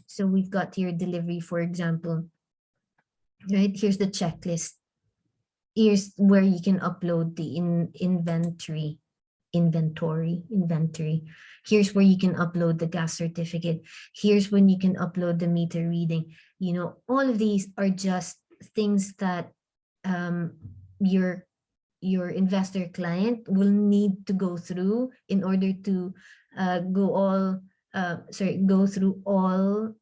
So we've got your delivery, for example, right? Here's the checklist. Here's where you can upload the inventory. Here's where you can upload the gas certificate. Here's when you can upload the meter reading. You know, all of these are just things that your investor client will need to go through in order to go through all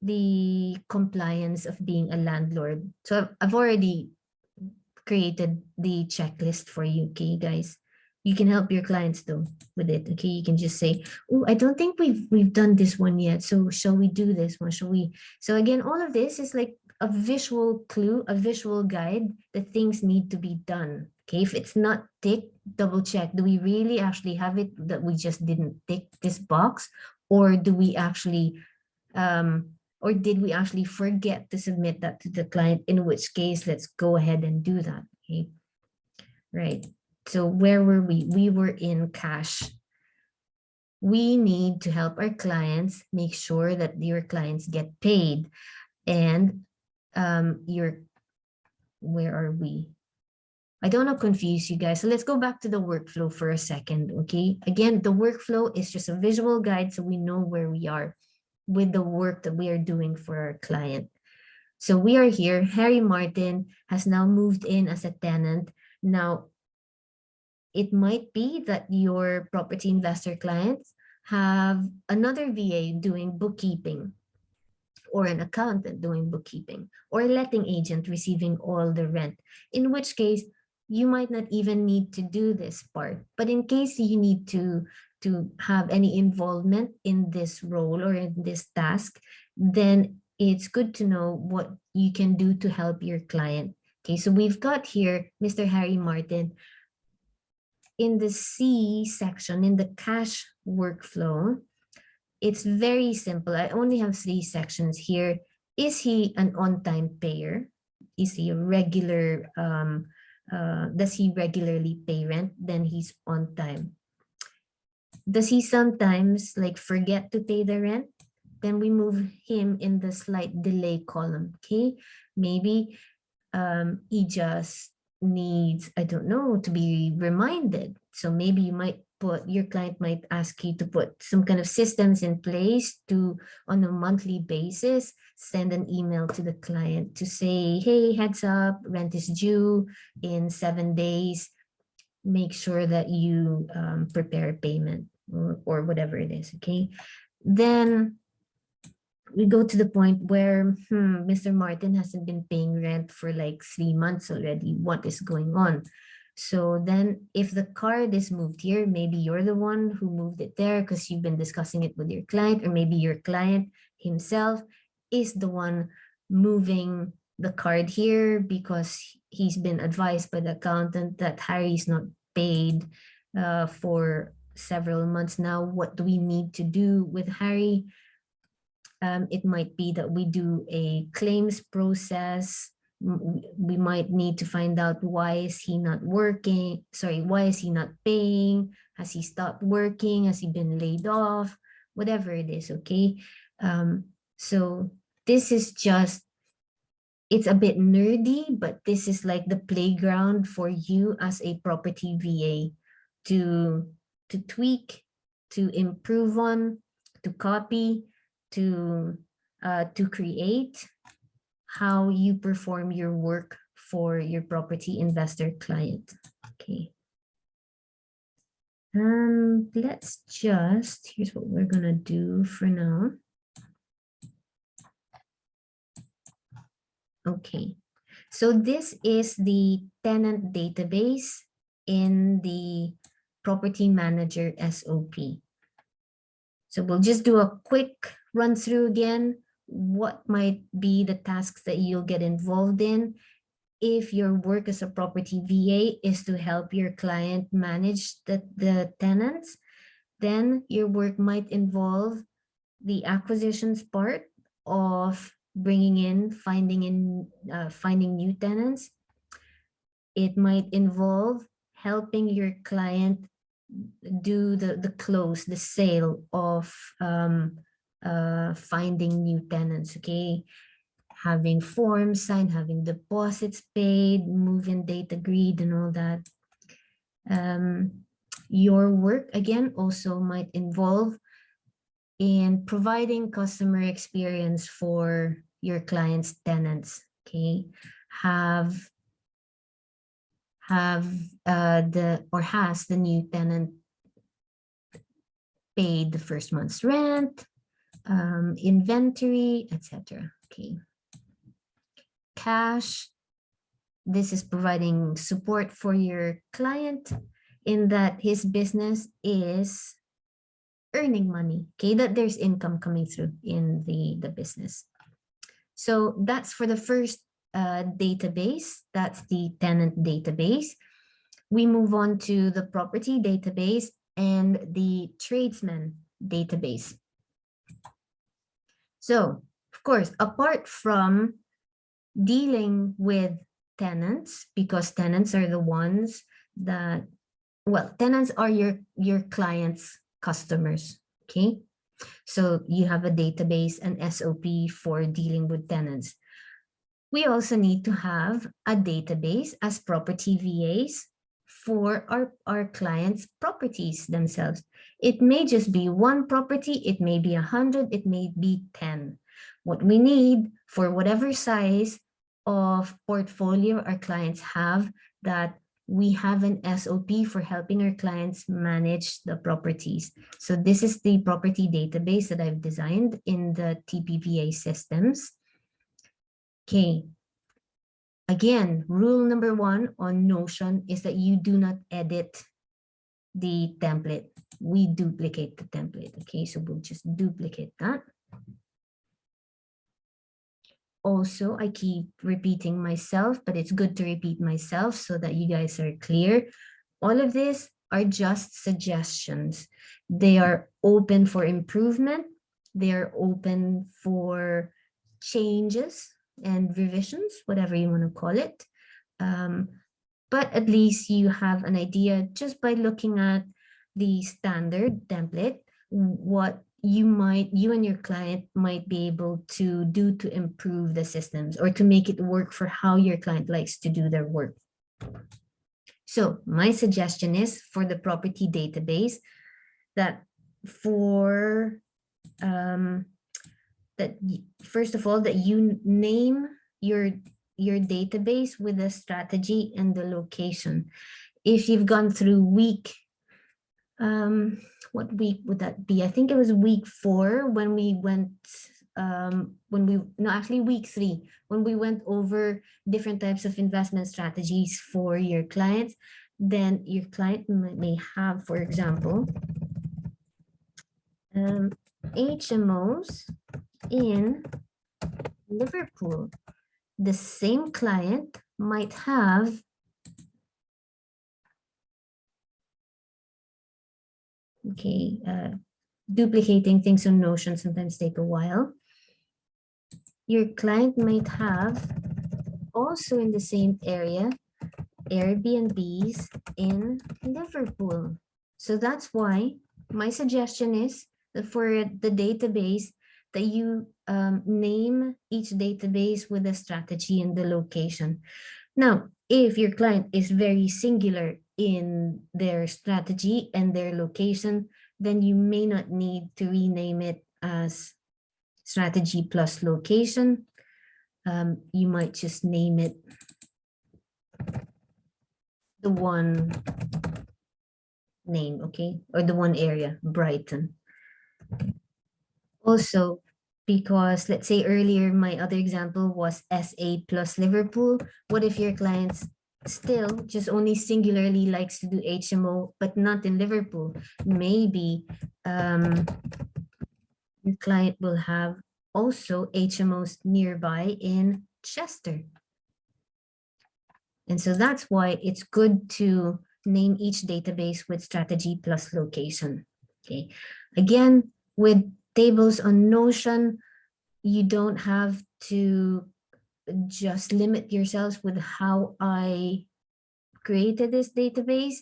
the compliance of being a landlord. So I've already created the checklist for you, okay, guys. You can help your clients though with it, okay? You can just say, oh, I don't think we've done this one yet, so shall we do this one? Shall we? So again, all of this is like a visual clue, a visual guide that things need to be done, okay? If it's not ticked, double check. Do we really actually have it that we just didn't tick this box? Or do we actually or did we actually forget to submit that to the client, in which case let's go ahead and do that, okay? Right, so where were we? We were in cash. We need to help our clients make sure that your clients get paid. And where are we? I don't want to confuse you guys. So let's go back to the workflow for a second, okay? Again, the workflow is just a visual guide so we know where we are with the work that we are doing for our client. So we are here. Harry Martin has now moved in as a tenant. Now, it might be that your property investor clients have another VA doing bookkeeping, or an accountant doing bookkeeping, or a letting agent receiving all the rent, in which case you might not even need to do this part. But in case you need to have any involvement in this role or in this task, then it's good to know what you can do to help your client. Okay, so we've got here Mr. Harry Martin. In the C section, in the cash workflow, it's very simple. I only have 3 sections here. Is he an on-time payer? Is he a regular, does he regularly pay rent? Then he's on time. Does he sometimes like forget to pay the rent? Then we move him in the slight delay column, okay? Maybe he just needs, I don't know, to be reminded. So maybe you might put, your client might ask you to put some kind of systems in place to, on a monthly basis, send an email to the client to say, hey, heads up, rent is due in 7 days. Make sure that you prepare payment or whatever it is, okay? Then we go to the point where Mr. Martin hasn't been paying rent for like 3 months already. What is going on? So then if the card is moved here, maybe you're the one who moved it there because you've been discussing it with your client, or maybe your client himself is the one moving the card here because he's been advised by the accountant that Harry's not paid for several months now. What do we need to do with Harry? It might be that we do a claims process. We might need to find out why is he not working? Sorry, why is he not paying? Has he stopped working? Has he been laid off? Whatever it is, okay? So this is just, it's a bit nerdy, but this is like the playground for you as a property VA to tweak, to improve on, to copy, to create how you perform your work for your property investor client. Okay. Let's just, here's what we're gonna do for now. Okay, so this is the tenant database in the property manager SOP. So we'll just do a quick run through again. What might be the tasks that you'll get involved in if your work as a property VA is to help your client manage the tenants? Then your work might involve the acquisitions part of bringing in, finding new tenants. It might involve helping your client do the close, the sale of finding new tenants, okay? Having forms signed, having deposits paid, move-in date agreed, and all that. Your work, again, also might involve in providing customer experience for your client's tenants, okay? Has the new tenant paid the first month's rent, inventory, etc. Okay. Cash, this is providing support for your client in that his business is earning money, okay, that there's income coming through in the business. So that's for the first database, that's the tenant database. We move on to the property database and the tradesman database. So, of course, apart from dealing with tenants, because tenants are the ones that, well, tenants are your clients' customers, okay? So you have a database, an SOP for dealing with tenants. We also need to have a database as property VAs for our clients' properties themselves. It may just be one property, it may be 100, it may be 10. What we need for whatever size of portfolio our clients have, that we have an SOP for helping our clients manage the properties. So this is the property database that I've designed in the TPVA systems. Okay. Again, rule number 1 on Notion is that you do not edit the template. We duplicate the template. Okay, so we'll just duplicate that. Also, I keep repeating myself, but it's good to repeat myself so that you guys are clear. All of this are just suggestions. They are open for improvement. They are open for changes and revisions, whatever you want to call it. But at least you have an idea just by looking at the standard template, what you and your client might be able to do to improve the systems or to make it work for how your client likes to do their work. So my suggestion is for the property database that for that first of all, that you name your database with the strategy and the location. If you've gone through week, what week would that be? I think it was week 4 when we went, week 3, when we went over different types of investment strategies for your clients. Then your client may have, for example, HMOs in Liverpool. The same client might have duplicating things on Notion sometimes take a while. Your client might have also in the same area Airbnbs in Liverpool. So that's why my suggestion is that for the database that you name each database with a strategy and the location. Now, if your client is very singular in their strategy and their location, then you may not need to rename it as strategy plus location. You might just name it the one name, okay? Or the one area, Brighton. Also, because let's say earlier, my other example was SA plus Liverpool. What if your clients still just only singularly likes to do HMO, but not in Liverpool? Maybe your client will have also HMOs nearby in Chester. And so that's why it's good to name each database with strategy plus location. Okay, again, with tables on Notion, you don't have to just limit yourselves with how I created this database.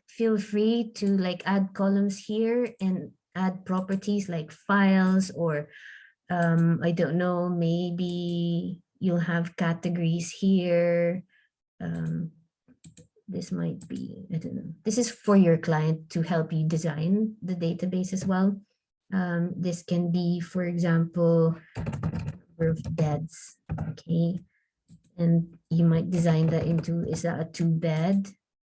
Feel free to like add columns here and add properties like files, or I don't know, maybe you'll have categories here. This might be, I don't know. This is for your client to help you design the database as well. This can be, for example, number of beds, okay? And you might design that into, is that a 2-bed?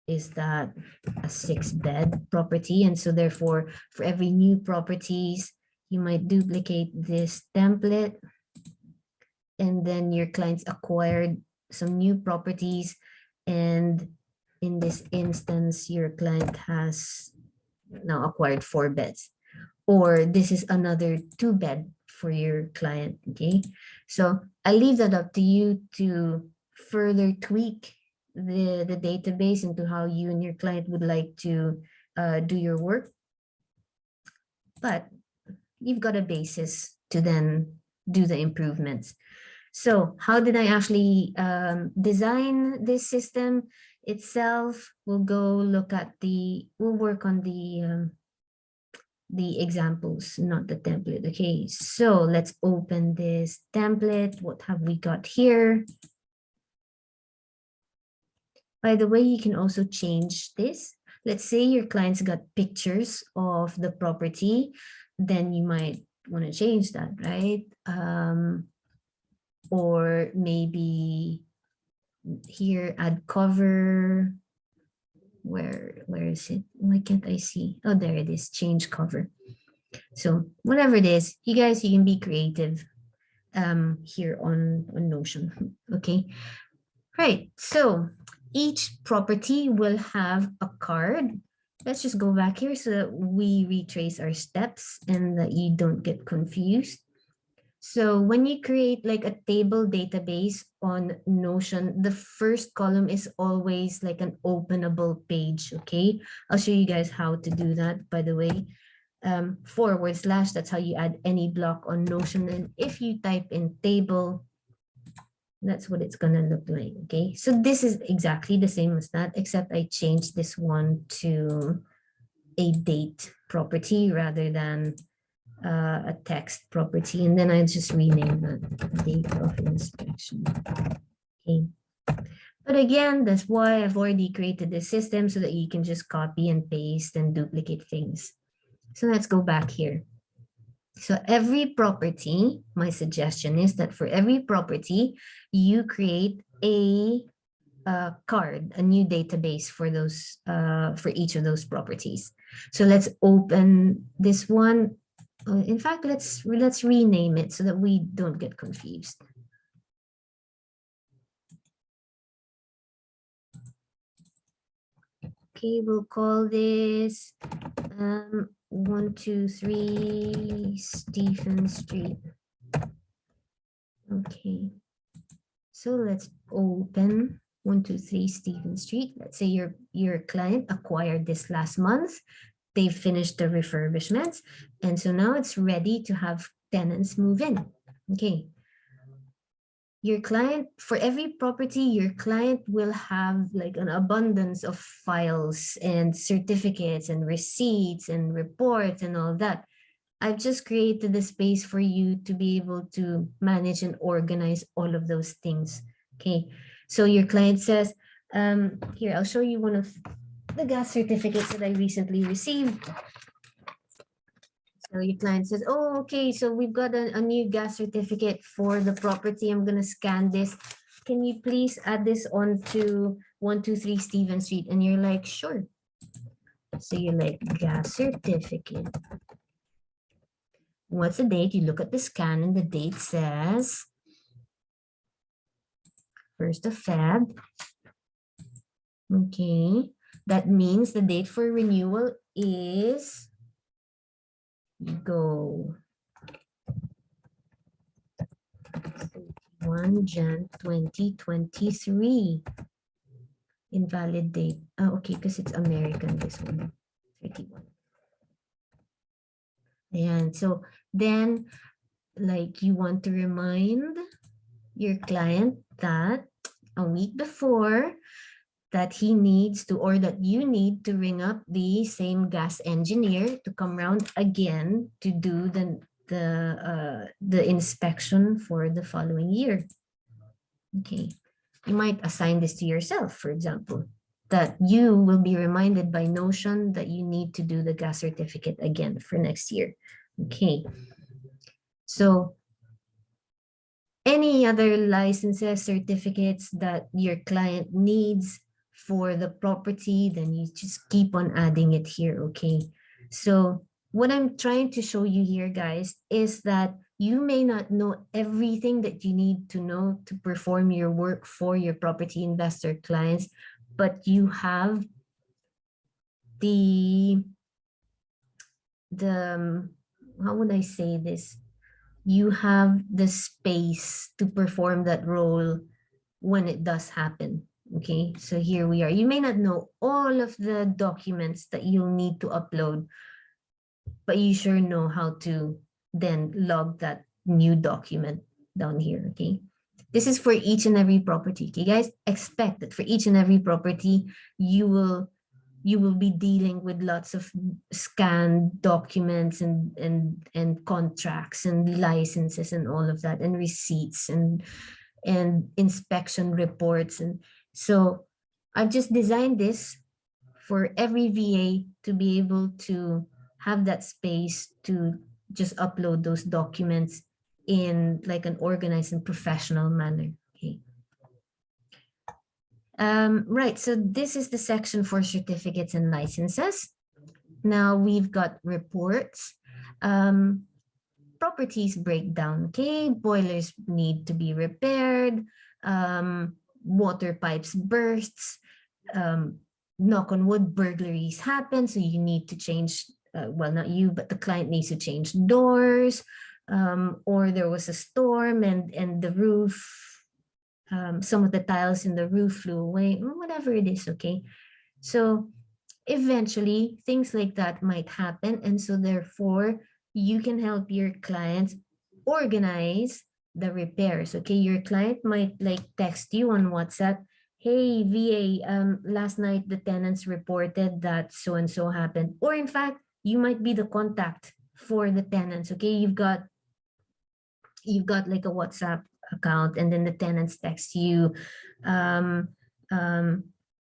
Is that a 6-bed property? And so therefore, for every new properties, you might duplicate this template, and then your clients acquired some new properties. And in this instance, your client has now acquired 4 beds, or this is another 2-bed for your client. Okay, so I leave that up to you to further tweak the database into how you and your client would like to do your work. But you've got a basis to then do the improvements. So how did I actually design this system itself? We'll go look at we'll work on the examples, not the template. Okay, so let's open this template. What have we got here? By the way, you can also change this. Let's say your clients got pictures of the property, then you might want to change that, right? Or maybe here, add cover. Where is it? Why can't I see? Oh, there it is, change cover. So whatever it is, you guys, you can be creative here on Notion. Okay, right. So each property will have a card. Let's just go back here so that we retrace our steps and that you don't get confused. So when you create like a table database on Notion, the first column is always like an openable page, okay? I'll show you guys how to do that, by the way. / that's how you add any block on Notion. And if you type in table, that's what it's gonna look like, okay? So this is exactly the same as that, except I changed this one to a date property rather than a text property, and then I just rename that date of inspection. Okay. But again, that's why I've already created this system so that you can just copy and paste and duplicate things. So let's go back here. So every property, my suggestion is that for every property, you create a card, a new database for those for each of those properties. So let's open this one. In fact, let's rename it so that we don't get confused. Okay, we'll call this 123 Stephen Street. Okay, so let's open 123 Stephen Street. Let's say your client acquired this last month. They finished the refurbishments, and so now it's ready to have tenants move in. Okay. Your client, for every property, your client will have like an abundance of files and certificates and receipts and reports and all that. I've just created the space for you to be able to manage and organize all of those things. Okay, so your client says, here, I'll show you one of the gas certificates that I recently received. So your client says, oh, okay, so we've got a new gas certificate for the property. I'm going to scan this. Can you please add this on to 123 Stephen Street? And you're like, sure. So you're like, gas certificate. What's the date? You look at the scan and the date says 1st of Feb. Okay, that means the date for renewal is go 1 Jan 2023. Invalid date. Oh, okay, because it's American, this one. 31. And so then, like, you want to remind your client that a week before that he needs to, or that you need to ring up the same gas engineer to come around again to do the inspection for the following year. Okay, you might assign this to yourself, for example, that you will be reminded by Notion that you need to do the gas certificate again for next year. Okay, so any other licenses, certificates that your client needs for the property, then you just keep on adding it here, okay? So what I'm trying to show you here, guys, is that you may not know everything that you need to know to perform your work for your property investor clients, but you have the how would I say this? You have the space to perform that role when it does happen. Okay, so here we are. You may not know all of the documents that you'll need to upload, but you sure know how to then log that new document down here. Okay, this is for each and every property. Okay, guys, expect that for each and every property, you will be dealing with lots of scanned documents and contracts and licenses and all of that, and receipts and inspection reports. And so I've just designed this for every VA to be able to have that space to just upload those documents in like an organized and professional manner. Okay. Right, so this is the section for certificates and licenses. Now we've got reports. Properties breakdown, okay? Boilers need to be repaired. Water pipes bursts. Knock on wood, burglaries happen, so you need to change, well, not you, but the client needs to change doors. Or there was a storm and the roof, some of the tiles in the roof flew away, whatever it is, okay? So eventually things like that might happen. And so therefore you can help your clients organize the repairs. Okay, your client might like text you on WhatsApp, hey VA, last night the tenants reported that so and so happened. Or in fact, you might be the contact for the tenants. Okay, you've got like a WhatsApp account, and then the tenants text you, um, um,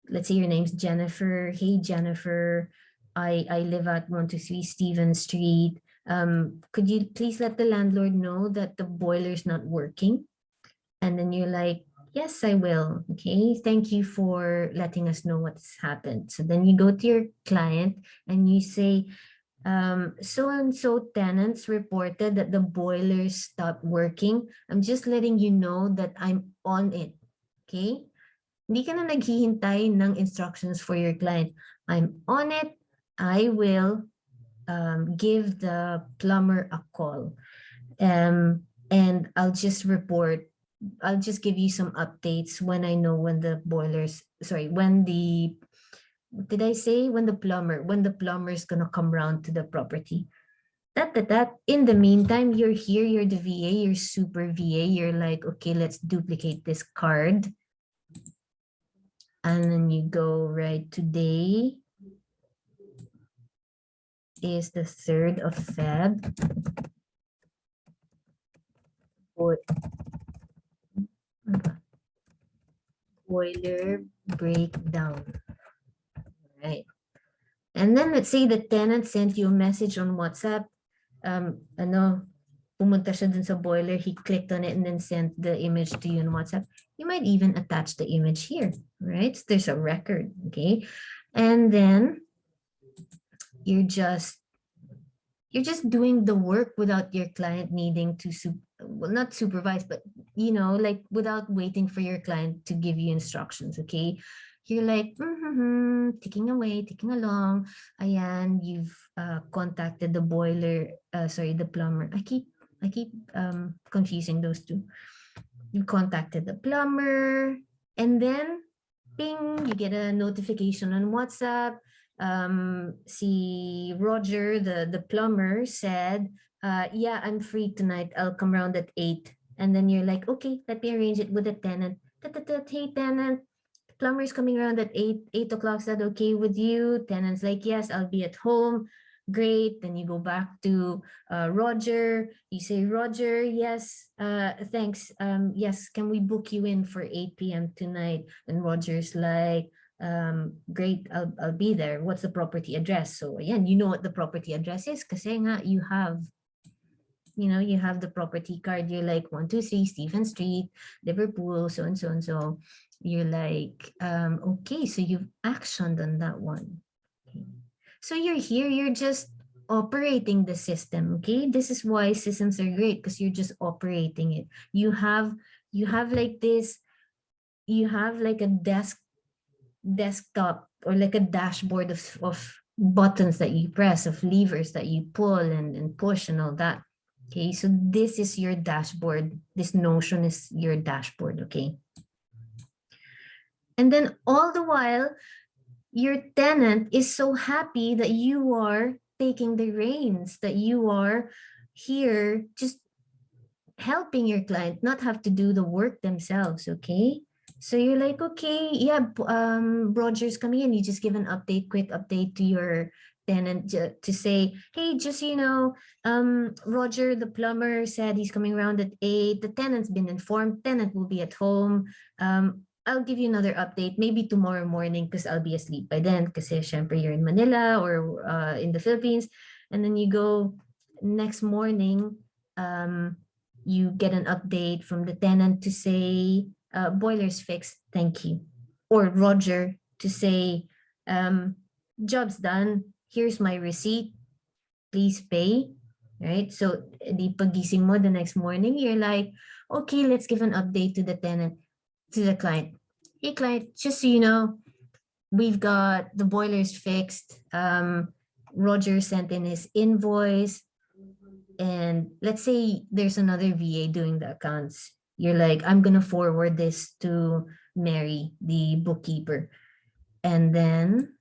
let's say your name's Jennifer. Hey, Jennifer, I live at 123 Stevens Street. Could you please let the landlord know that the boiler's not working? And then you're like, yes, I will. Okay, thank you for letting us know what's happened. So then you go to your client and you say, so and so tenants reported that the boiler stopped working. I'm just letting you know that I'm on it. Okay? Hindi ka na naghihintay ng instructions for your client. I'm on it. I will give the plumber a call. And I'll just give you some updates when I know when the boilers, when the, what did I say? When the plumber is gonna come around to the property. That. In the meantime, you're here, you're the VA, you're super VA, you're like, okay, let's duplicate this card. And then you go, right, today is the 3rd of Feb. Boiler breakdown. Right. And then let's say the tenant sent you a message on WhatsApp. Pumunta siya dun sa boiler, he clicked on it and then sent the image to you on WhatsApp. You might even attach the image here, right? So there's a record, okay? And then you're just doing the work without your client needing to, well, not supervise, but, you know, like without waiting for your client to give you instructions, okay? You're like, ticking away, ticking along. Ayan, you've contacted the the plumber. I keep confusing those two. You contacted the plumber, and then ping, you get a notification on WhatsApp. see Roger, the plumber said, yeah, I'm free tonight. I'll come around at 8. And then you're like, okay, let me arrange it with the tenant. Hey, tenant, plumber's coming around at 8 o'clock. Is that okay with you? Tenant's like, yes, I'll be at home. Great. Then you go back to Roger. You say, Roger, yes, thanks. Yes, can we book you in for 8 p.m. tonight? And Roger's like, great, I'll be there. What's the property address? So again, you know what the property address is kasi nga you have, you have the property card. You're like 123 Stephen Street, Liverpool, so and so and so. You're like, okay, so you've actioned on that one. Okay. So you're here, you're just operating the system. Okay, this is why systems are great, because you're just operating it. You have like this, you have like a desktop or like a dashboard of buttons that you press, of levers that you pull and push and all that. Okay, so this is your dashboard. This Notion is your dashboard, okay? And then all the while, your tenant is so happy that you are taking the reins, that you are here just helping your client not have to do the work themselves, okay? So you're like, okay, yeah, Roger's coming in. You just give an update, quick update to your tenant to say, hey, just, Roger, the plumber said he's coming around at 8. The tenant's been informed. Tenant will be at home. I'll give you another update maybe tomorrow morning because I'll be asleep by then because syempre you're in Manila or in the Philippines. And then you go next morning, you get an update from the tenant to say, boiler's fixed, thank you. Or Roger to say, job's done, here's my receipt, please pay, right? So the pagising mo the next morning, you're like, okay, let's give an update to the tenant, to the client. Hey client, just so you know, we've got the boilers fixed. Roger sent in his invoice. And let's say there's another VA doing the accounts. You're like, I'm going to forward this to Mary, the bookkeeper. And then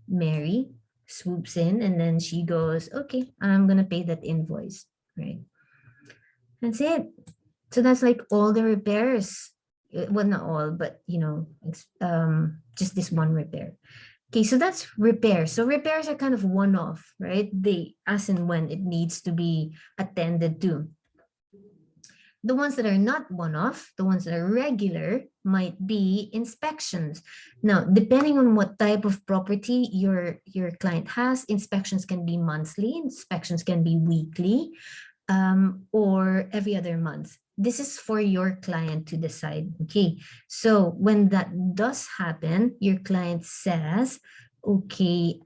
Mary swoops in and then she goes, okay, I'm going to pay that invoice, right? That's it. So that's like all the repairs. Well, not all, but just this one repair. Okay, so that's repairs. So repairs are kind of one-off, right? They, as and when it needs to be attended to. The ones that are not one-off, the ones that are regular, might be inspections. Now, depending on what type of property your client has, inspections can be monthly, inspections can be weekly, or every other month. This is for your client to decide. Okay, so when that does happen, your client says, okay,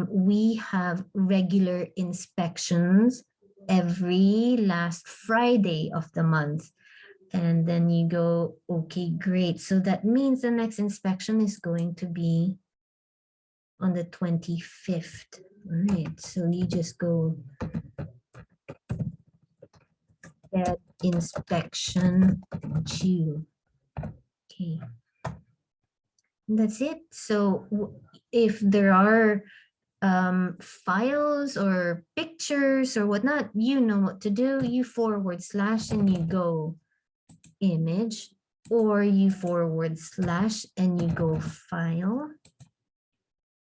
we have regular inspections every last Friday of the month. And then you go, okay, great. So that means the next inspection is going to be on the 25th. All right, so you just go get inspection due. Okay, and that's it. So if there are files or pictures or whatnot, you know what to do. You forward slash and you go image, or you forward slash and you go file.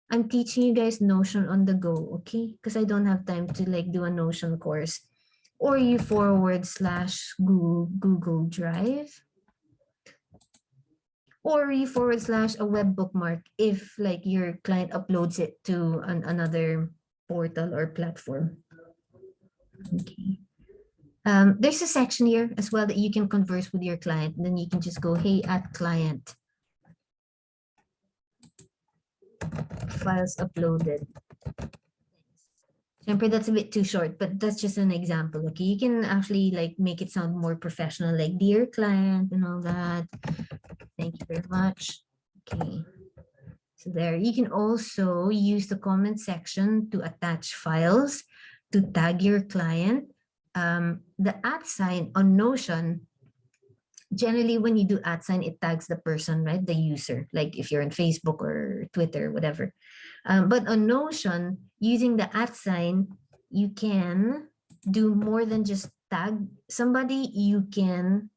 I'm teaching you guys Notion on the go, okay? Because I don't have time to like do a Notion course. Or you forward slash Google Drive. Or you forward slash a web bookmark if like your client uploads it to another portal or platform. Okay. There's a section here as well that you can converse with your client. And then you can just go, hey, at client. Files uploaded. Siyempre, that's a bit too short, but that's just an example. Okay, you can actually like make it sound more professional, like dear client and all that. Thank you very much. Okay, so there you can also use the comment section to attach files, to tag your client. The @ sign on Notion, generally when you do @ sign, it tags the person, right? The user, like if you're on Facebook or Twitter, whatever. But on Notion, using the @ sign, you can do more than just tag somebody. You can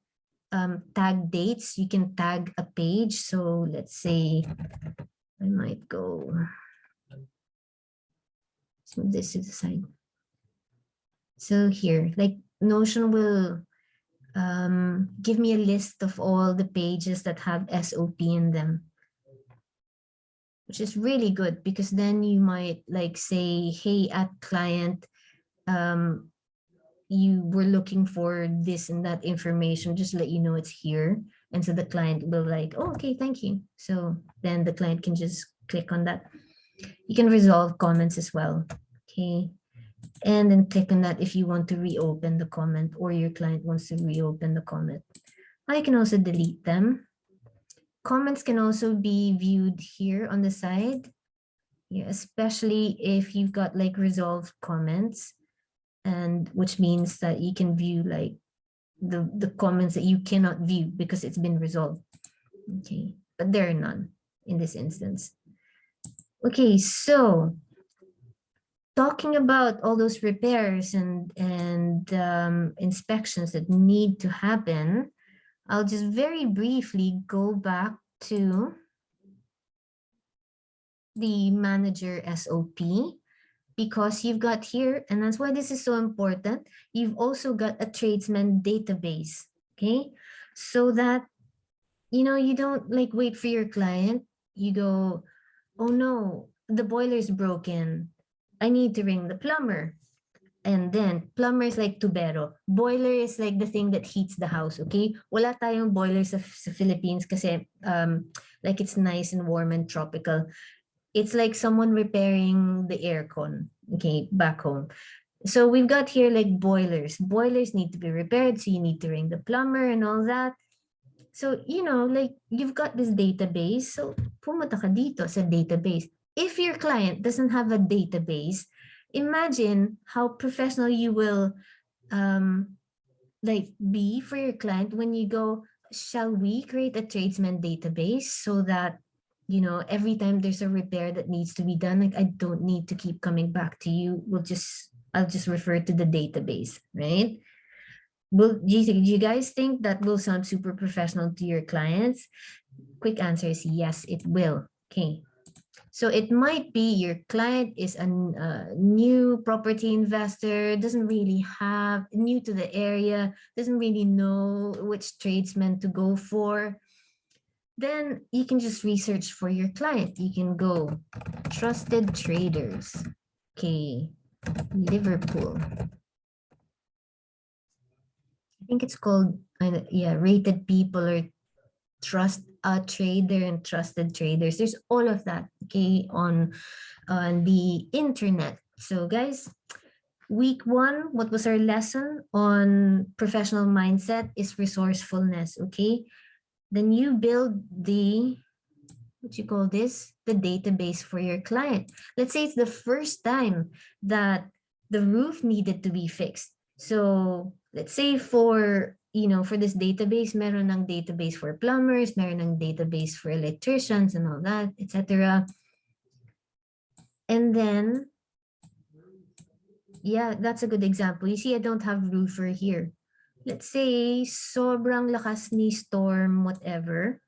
tag dates. You can tag a page. So let's say I might go. So this is the side. So here, like Notion will give me a list of all the pages that have SOP in them, which is really good because then you might like say, hey, at client, you were looking for this and that information, just let you know it's here. And so the client will like, oh, okay, thank you. So then the client can just click on that. You can resolve comments as well. Okay. And then click on that if you want to reopen the comment or your client wants to reopen the comment. I can also delete them. Comments can also be viewed here on the side, yeah, especially if you've got like resolved comments, and which means that you can view like the comments that you cannot view because it's been resolved. Okay, but there are none in this instance. Okay, so talking about all those repairs and inspections that need to happen, I'll just very briefly go back to the manager SOP, because you've got here, and that's why this is so important, you've also got a tradesman database, okay? So that, you don't like wait for your client, you go, oh no, the boiler's broken, I need to ring the plumber. And then plumber is like tubero. Boiler is like the thing that heats the house, okay? Wala tayong boiler sa Philippines kasi like it's nice and warm and tropical. It's like someone repairing the aircon, okay, back home. So we've got here like boilers. Boilers need to be repaired, so you need to ring the plumber and all that. So, like you've got this database, so pumunta ka dito sa database. If your client doesn't have a database, imagine how professional you will like be for your client when you go, shall we create a tradesman database so that every time there's a repair that needs to be done, like I don't need to keep coming back to you, I'll just refer to the database, right? Do you guys think that will sound super professional to your clients? Quick answer is yes, it will. Okay. So it might be your client is a new property investor, doesn't really have, new to the area, doesn't really know which tradesman to go for. Then you can just research for your client. You can go trusted traders. Okay, Liverpool. I think it's called, rated people or trust a trader and trusted traders. There's all of that, okay, on the internet. So guys, week 1, what was our lesson on professional mindset is resourcefulness, okay? Then you build the, what you call this, the database for your client. Let's say it's the first time that the roof needed to be fixed. So let's say for this database, meron ng database for plumbers, meron ng database for electricians and all that, etc. And then, yeah, that's a good example. You see, I don't have roofer here. Let's say sobrang lakas ni storm, whatever,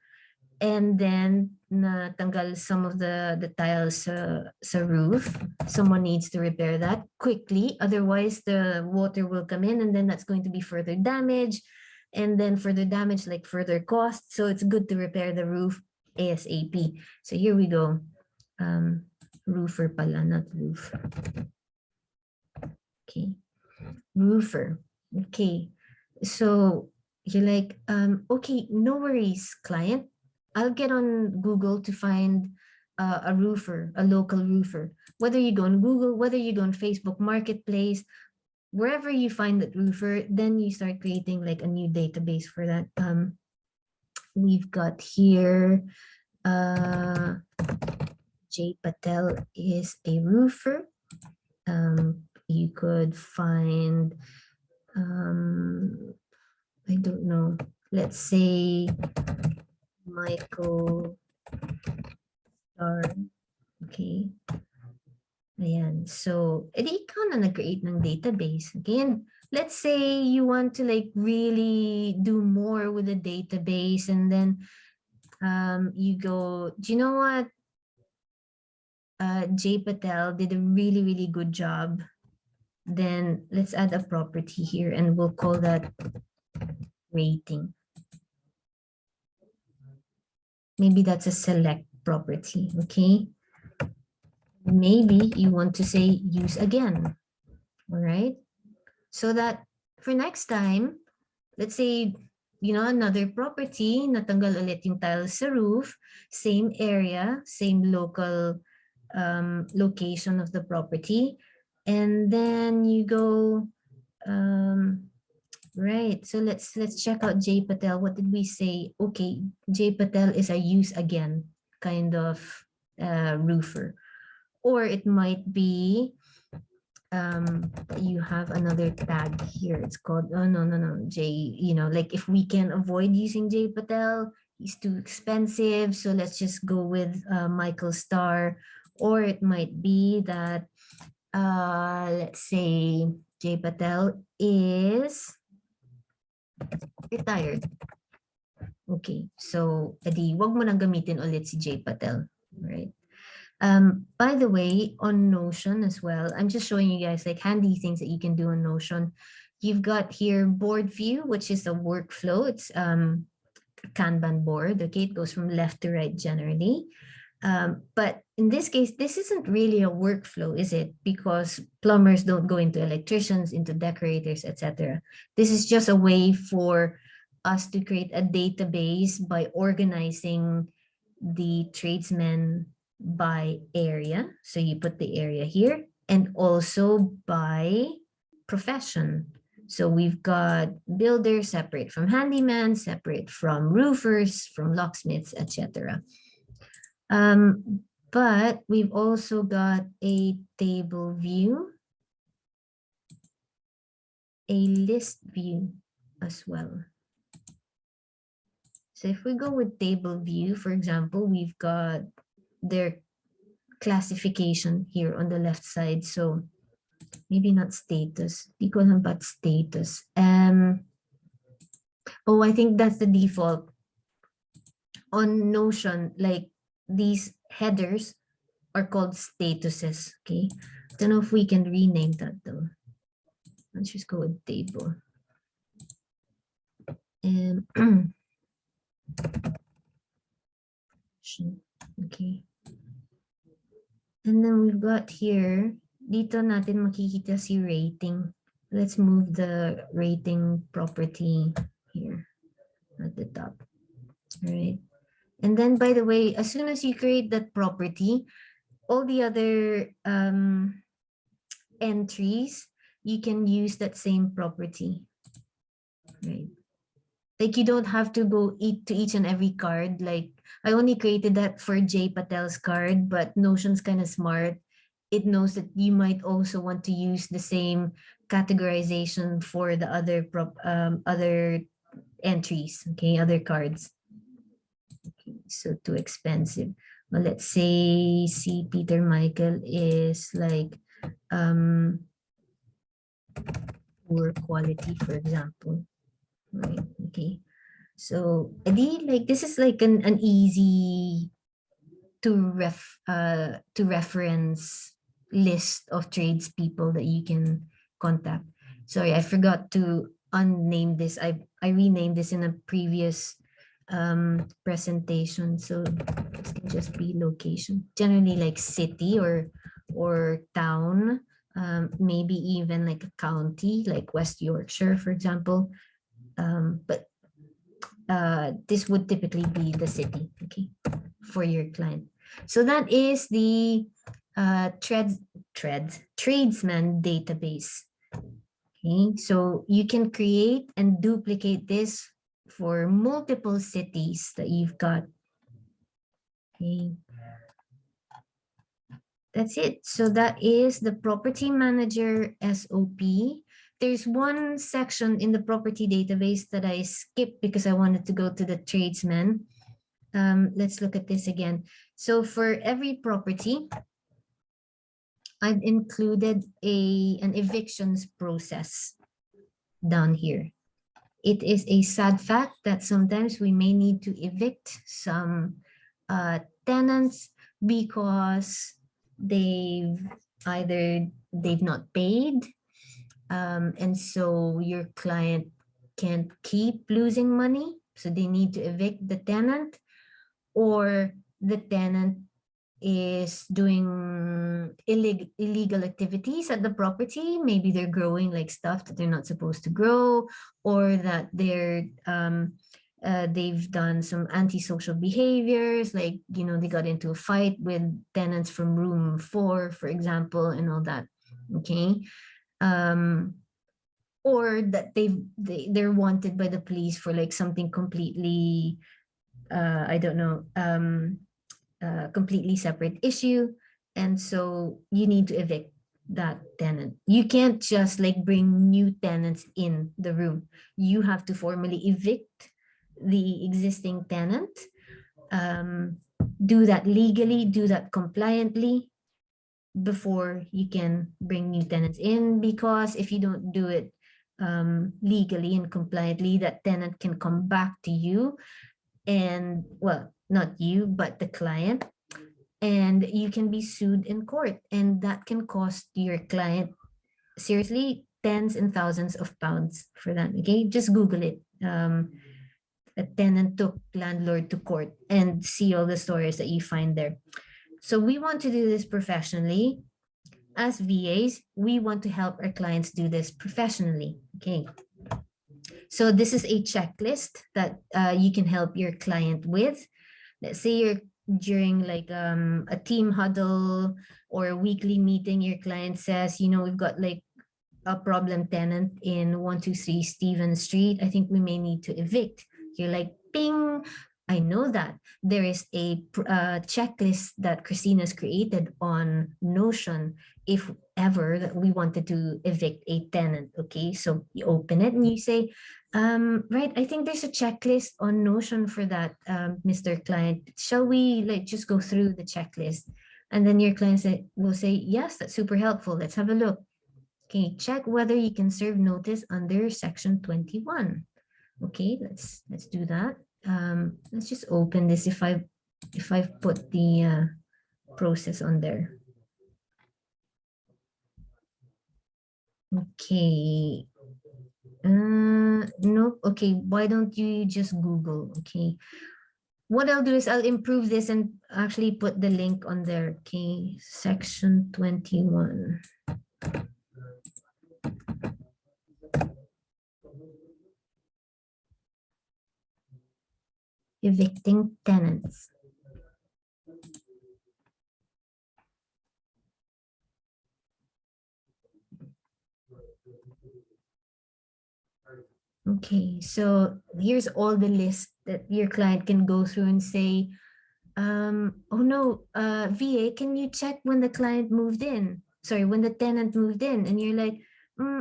and then natanggal some of the tiles sa roof. Someone needs to repair that quickly, otherwise the water will come in and then that's going to be further damage, and then further damage like further cost. So it's good to repair the roof ASAP. So here we go. Roofer pala, not roof. Okay, roofer. Okay, so you're like, okay, no worries, client. I'll get on Google to find a roofer, a local roofer. Whether you go on Google, whether you go on Facebook Marketplace, wherever you find that roofer, then you start creating like a new database for that. We've got here, Jay Patel is a roofer. You could find, I don't know, let's say Michael Star Okay. Ayan. So, edi ikaw na nag-create ng database. Okay. And let's say you want to like really do more with the database, and then you go, do you know what? Jay Patel did a really, really good job. Then let's add a property here and we'll call that rating. Maybe that's a select property. Okay. Maybe you want to say use again. All right. So that for next time, let's say, you know, another property, natanggal ulit yung tiles sa roof, same area, same local location of the property. And then you go, right. So let's check out Jay Patel. What did we say? Okay, Jay Patel is a use again kind of roofer. Or it might be you have another tag here. It's called, oh, no, Jay, you know, like if we can avoid using Jay Patel, he's too expensive. So let's just go with Michael Starr. Or it might be that, let's say Jay Patel is retired. Okay, so edi wag mo nang gamitin ulit si Jay Patel, right? By the way, on Notion as well, I'm just showing you guys like handy things that you can do on Notion. You've got here board view, which is a workflow. It's Kanban board. Okay, it goes from left to right generally. But in this case, this isn't really a workflow, is it? Because plumbers don't go into electricians, into decorators, etc. This is just a way for us to create a database by organizing the tradesmen by area. So you put the area here, and also by profession. So we've got builders separate from handyman, separate from roofers, from locksmiths, etc. But we've also got a table view, a list view as well. So if we go with table view, for example, we've got their classification here on the left side. So maybe not status. Di ko alam about status. Oh, I think that's the default. On Notion, like these headers are called statuses. Okay. Don't know if we can rename that though. Let's just go with table. Okay. And then we've got here, dito natin makikita si rating. Let's move the rating property here at the top. All right. And then, by the way, as soon as you create that property, all the other entries, you can use that same property. Right. Like you don't have to go to each and every card. Like I only created that for Jay Patel's card, but Notion's kind of smart. It knows that you might also want to use the same categorization for the other entries, okay, other cards. Okay, so too expensive. Well, let's say C. Peter Michael is like poor quality, for example. Right, okay. So like this is like an easy to reference list of tradespeople that you can contact. Sorry, I forgot to unname this. I renamed this in a previous presentation. So this can just be location. Generally like city or town, maybe even like a county, like West Yorkshire, for example. But this would typically be the city, okay, for your client. So that is the tradesman database. Okay, so you can create and duplicate this for multiple cities that you've got. Okay. That's it. So that is the property manager SOP. There's one section in the property database that I skipped because I wanted to go to the tradesman. let's look at this again. So for every property, I've included an evictions process down here. It is a sad fact that sometimes we may need to evict some tenants because they've not paid, and so your client can't keep losing money, so they need to evict the tenant, or the tenant is doing illegal activities at the property. Maybe they're growing like stuff that they're not supposed to grow, or that they've done some antisocial behaviors, like, you know, they got into a fight with tenants from room 4, for example, and all that. Okay. Or that they're wanted by the police for like something completely I don't know, completely separate issue, and so you need to evict that tenant. You can't just like bring new tenants in the room. You have to formally evict the existing tenant, do that legally, do that compliantly before you can bring new tenants in, because if you don't do it legally and compliantly, that tenant can come back to you, and well, not you, but the client, and you can be sued in court, and that can cost your client seriously tens and thousands of pounds for that. Okay, just Google it. A tenant took landlord to court, and see all the stories that you find there. So we want to do this professionally. As VAs, we want to help our clients do this professionally. Okay. So this is a checklist that you can help your client with. Let's say you're during like a team huddle or a weekly meeting, your client says, you know, we've got like a problem tenant in 123 Stephen Street. I think we may need to evict. You're like, ping, I know that. There is a checklist that Christina's created on Notion if ever that we wanted to evict a tenant. Okay, so you open it and you say, right, I think there's a checklist on Notion for that, Mr. Client. Shall we like just go through the checklist? And then your client will say, yes, that's super helpful. Let's have a look. Okay, check whether you can serve notice under section 21. Okay, let's do that. Let's just open this if I've put the process on there. Okay. No, okay, why don't you just Google? Okay. What I'll do is I'll improve this and actually put the link on there. Okay, section 21. Evicting tenants. Okay, so here's all the list that your client can go through and say, oh no, VA, can you check when the client moved in? Sorry, when the tenant moved in? And you're like,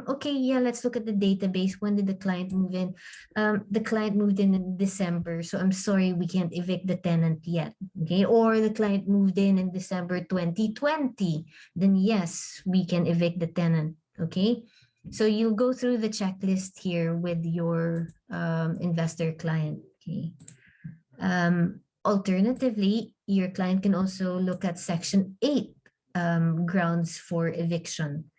okay, yeah, let's look at the database. When did the client move in? The client moved in December, so I'm sorry, we can't evict the tenant yet. Okay, or the client moved in December 2020. Then yes, we can evict the tenant. Okay. So you'll go through the checklist here with your investor client. Okay. Alternatively, your client can also look at section 8, grounds for eviction.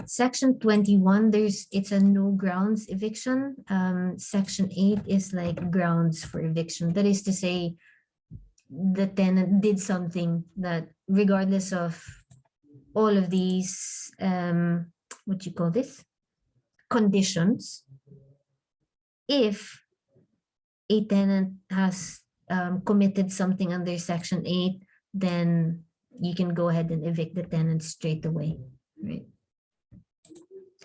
Section 21, it's a no grounds eviction. Section 8 is like grounds for eviction. That is to say, the tenant did something that, regardless of all of these what you call this, conditions, if a tenant has committed something under section 8, then you can go ahead and evict the tenant straight away, right?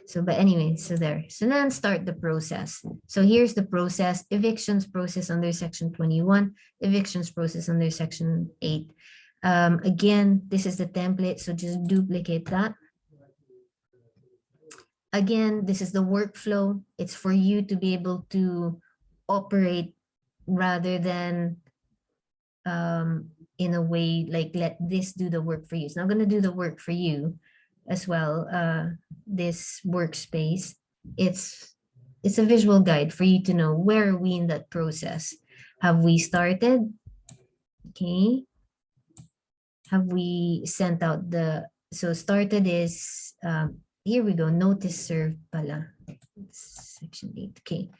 So, but anyway, so there. So then start the process. So here's the process: evictions process under section 21, evictions process under section 8. Again, this is the template, so just duplicate that. Again, this is the workflow. It's for you to be able to operate rather than in a way like let this do the work for you. It's not going to do the work for you as well. This workspace, it's a visual guide for you to know where are we in that process. Have we started? Okay. Have we sent out the, so started is, here we go, notice served pala. Section 8, okay.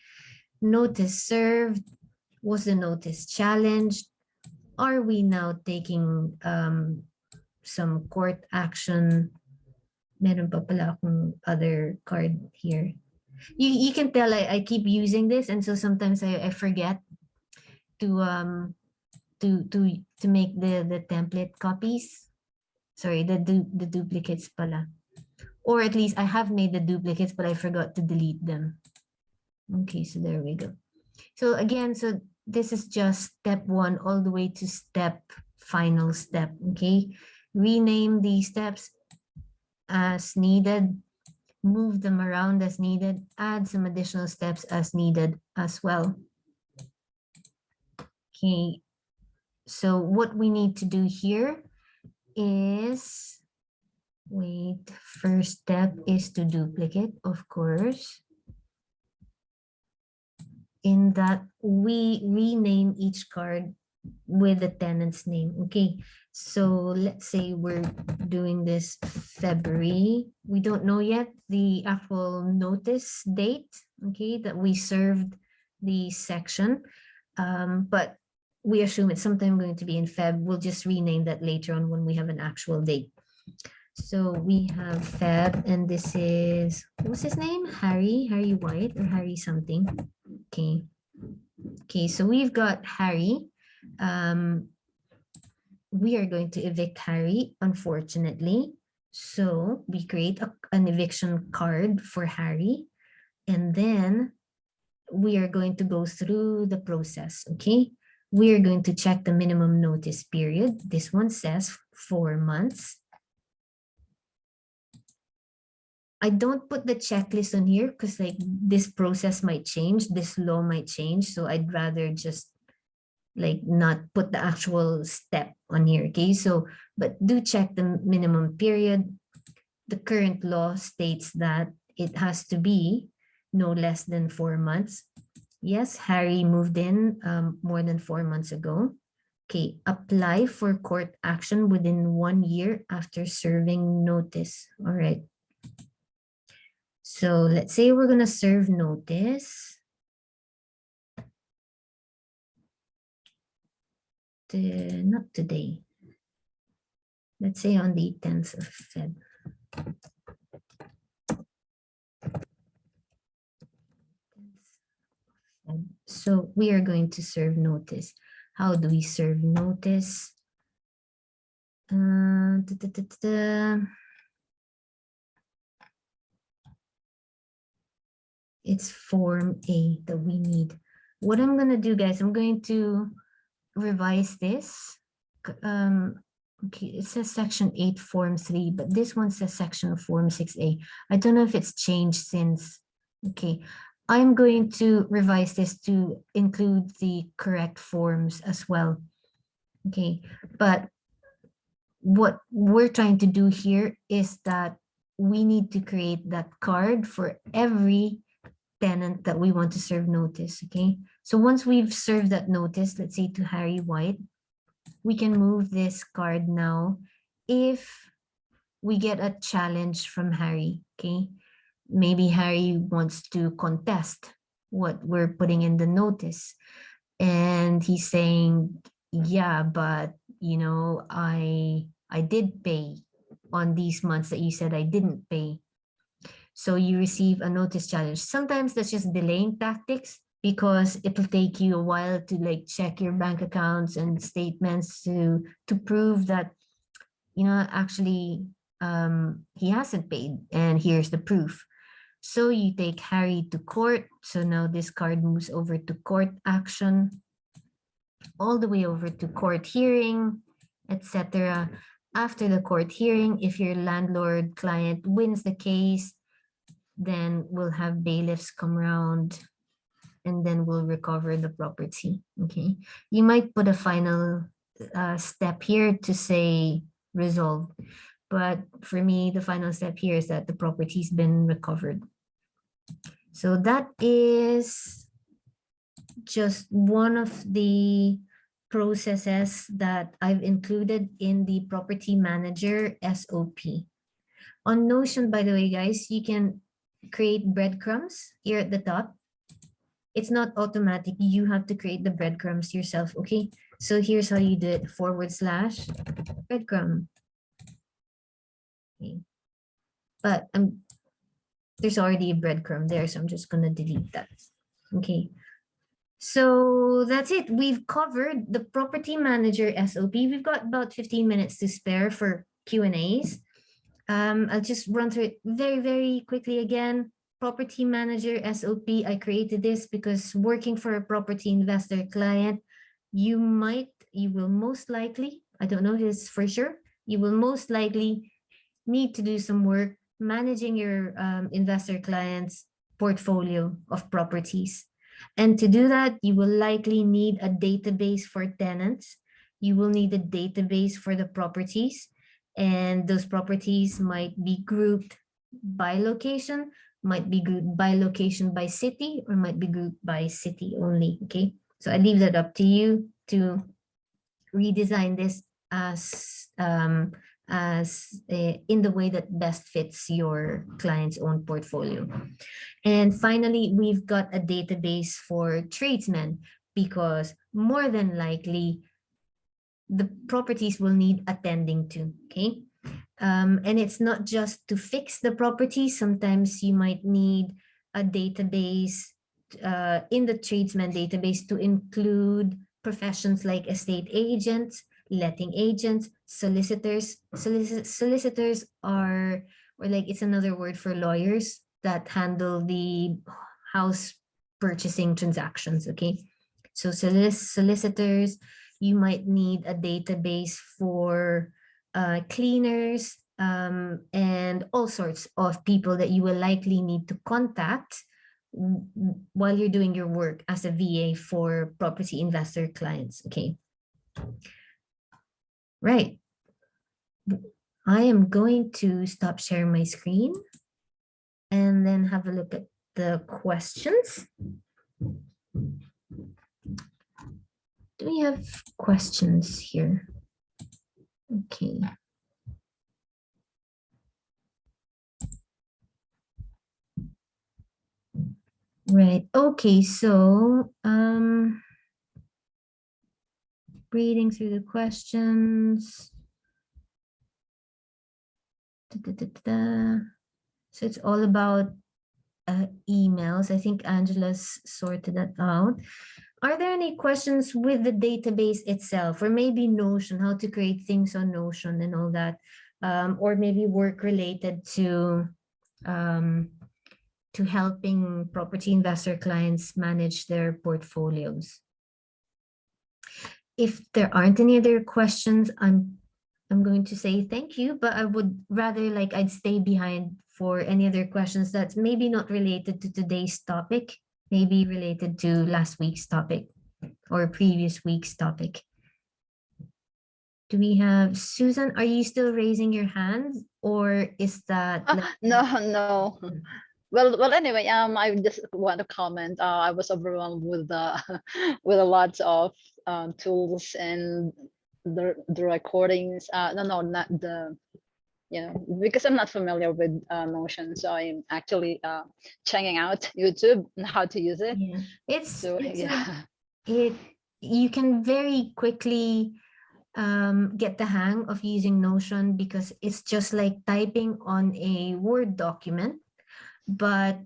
Notice served, was the notice challenged? Are we now taking some court action? Meron pa pala akong other card here. You can tell I keep using this, and so sometimes I forget to make the template copies. Sorry, the duplicates pala. Or at least I have made the duplicates, but I forgot to delete them. Okay, so there we go. So again, so this is just step 1 all the way to final step, okay? Rename these steps as needed, move them around as needed, add some additional steps as needed as well. Okay, so what we need to do here is, wait, first step is to duplicate, of course. In that we rename each card with the tenant's name. Okay, so let's say we're doing this February. We don't know yet the actual notice date, okay, that we served the section, but we assume it's sometime going to be in Feb. We'll just rename that later on when we have an actual date. So we have Feb, and this is, what's his name? Harry White or Harry something. Okay. Okay, so we've got Harry. We are going to evict Harry, unfortunately. So we create an eviction card for Harry, and then we are going to go through the process, okay? We are going to check the minimum notice period. This one says 4 months. I don't put the checklist on here because like this process might change, this law might change. So I'd rather just like not put the actual step on here, okay? So, but do check the minimum period. The current law states that it has to be no less than 4 months. Yes, Harry moved in more than 4 months ago. Okay, apply for court action within 1 year after serving notice. All right. So let's say we're going to serve notice. Not today. Let's say on the 10th of Feb. So we are going to serve notice. How do we serve notice? It's Form A that we need. What I'm going to do, guys, I'm going to revise this. Okay, it says section 8 form 3, but this one says section form 6A. I don't know if it's changed since. Okay, I'm going to revise this to include the correct forms as well. Okay, but what we're trying to do here is that we need to create that card for every tenant that we want to serve notice. Okay, so once we've served that notice, let's say to Harry White, we can move this card now if we get a challenge from Harry. Okay, maybe Harry wants to contest what we're putting in the notice, and he's saying, yeah, but you know, I did pay on these months that you said I didn't pay. So you receive a notice challenge. Sometimes that's just delaying tactics because it'll take you a while to like check your bank accounts and statements to prove that, you know, actually he hasn't paid, and here's the proof. So you take Harry to court. So now this card moves over to court action, all the way over to court hearing, etc. After the court hearing, if your landlord client wins the case, then we'll have bailiffs come around and then we'll recover the property. Okay, you might put a final step here to say resolved. But for me, the final step here is that the property's been recovered. So that is just one of the processes that I've included in the Property Manager SOP. On Notion, by the way, guys, you can create breadcrumbs here at the top. It's not automatic. You have to create the breadcrumbs yourself, okay? So here's how you do it, / breadcrumb. Okay. But there's already a breadcrumb there, so I'm just gonna delete that. Okay. So that's it. We've covered the Property Manager SOP. We've got about 15 minutes to spare for Q&As. I'll just run through it very, very quickly again. Property Manager SOP, I created this because working for a property investor client, you will most likely, I don't know this for sure, you will most likely need to do some work managing your investor client's portfolio of properties. And to do that, you will likely need a database for tenants. You will need a database for the properties. And those properties might be grouped by location, might be grouped by location by city, or might be grouped by city only, okay? So I leave that up to you to redesign this as in the way that best fits your client's own portfolio. And finally, we've got a database for tradesmen because more than likely the properties will need attending to, okay? And it's not just to fix the property. Sometimes you might need a database in the tradesman database to include professions like estate agents, letting agents, solicitors. Solicitors are, or like it's another word for lawyers that handle the house purchasing transactions, okay? So solicitors, you might need a database for cleaners and all sorts of people that you will likely need to contact while you're doing your work as a VA for property investor clients, okay? Right. I am going to stop sharing my screen and then have a look at the questions. Do we have questions here? Okay. Right. Okay, so reading through the questions. So it's all about emails. I think Angela's sorted that out. Are there any questions with the database itself, or maybe Notion, how to create things on Notion and all that, or maybe work related to helping property investor clients manage their portfolios? If there aren't any other questions, I'm going to say thank you, but I would rather I'd stay behind for any other questions that's maybe not related to today's topic, maybe related to last week's topic or previous week's topic. Do we have Susan? Are you still raising your hand, or is that no? Well, anyway, I just want to comment. I was overwhelmed with the with a lot of tools and the recordings. No, not the, because I'm not familiar with Notion, so I'm actually checking out YouTube and how to use it. Yeah, you can very quickly get the hang of using Notion because it's just like typing on a Word document, but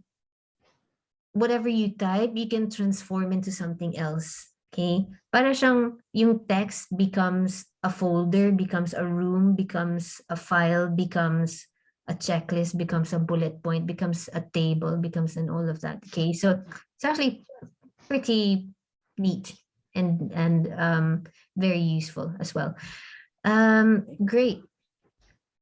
whatever you type, you can transform into something else. Okay? Para siyang yung text becomes a folder, becomes a room, becomes a file, becomes a checklist, becomes a bullet point, becomes a table, becomes an all of that. Okay? So it's actually pretty neat and very useful as well. Great.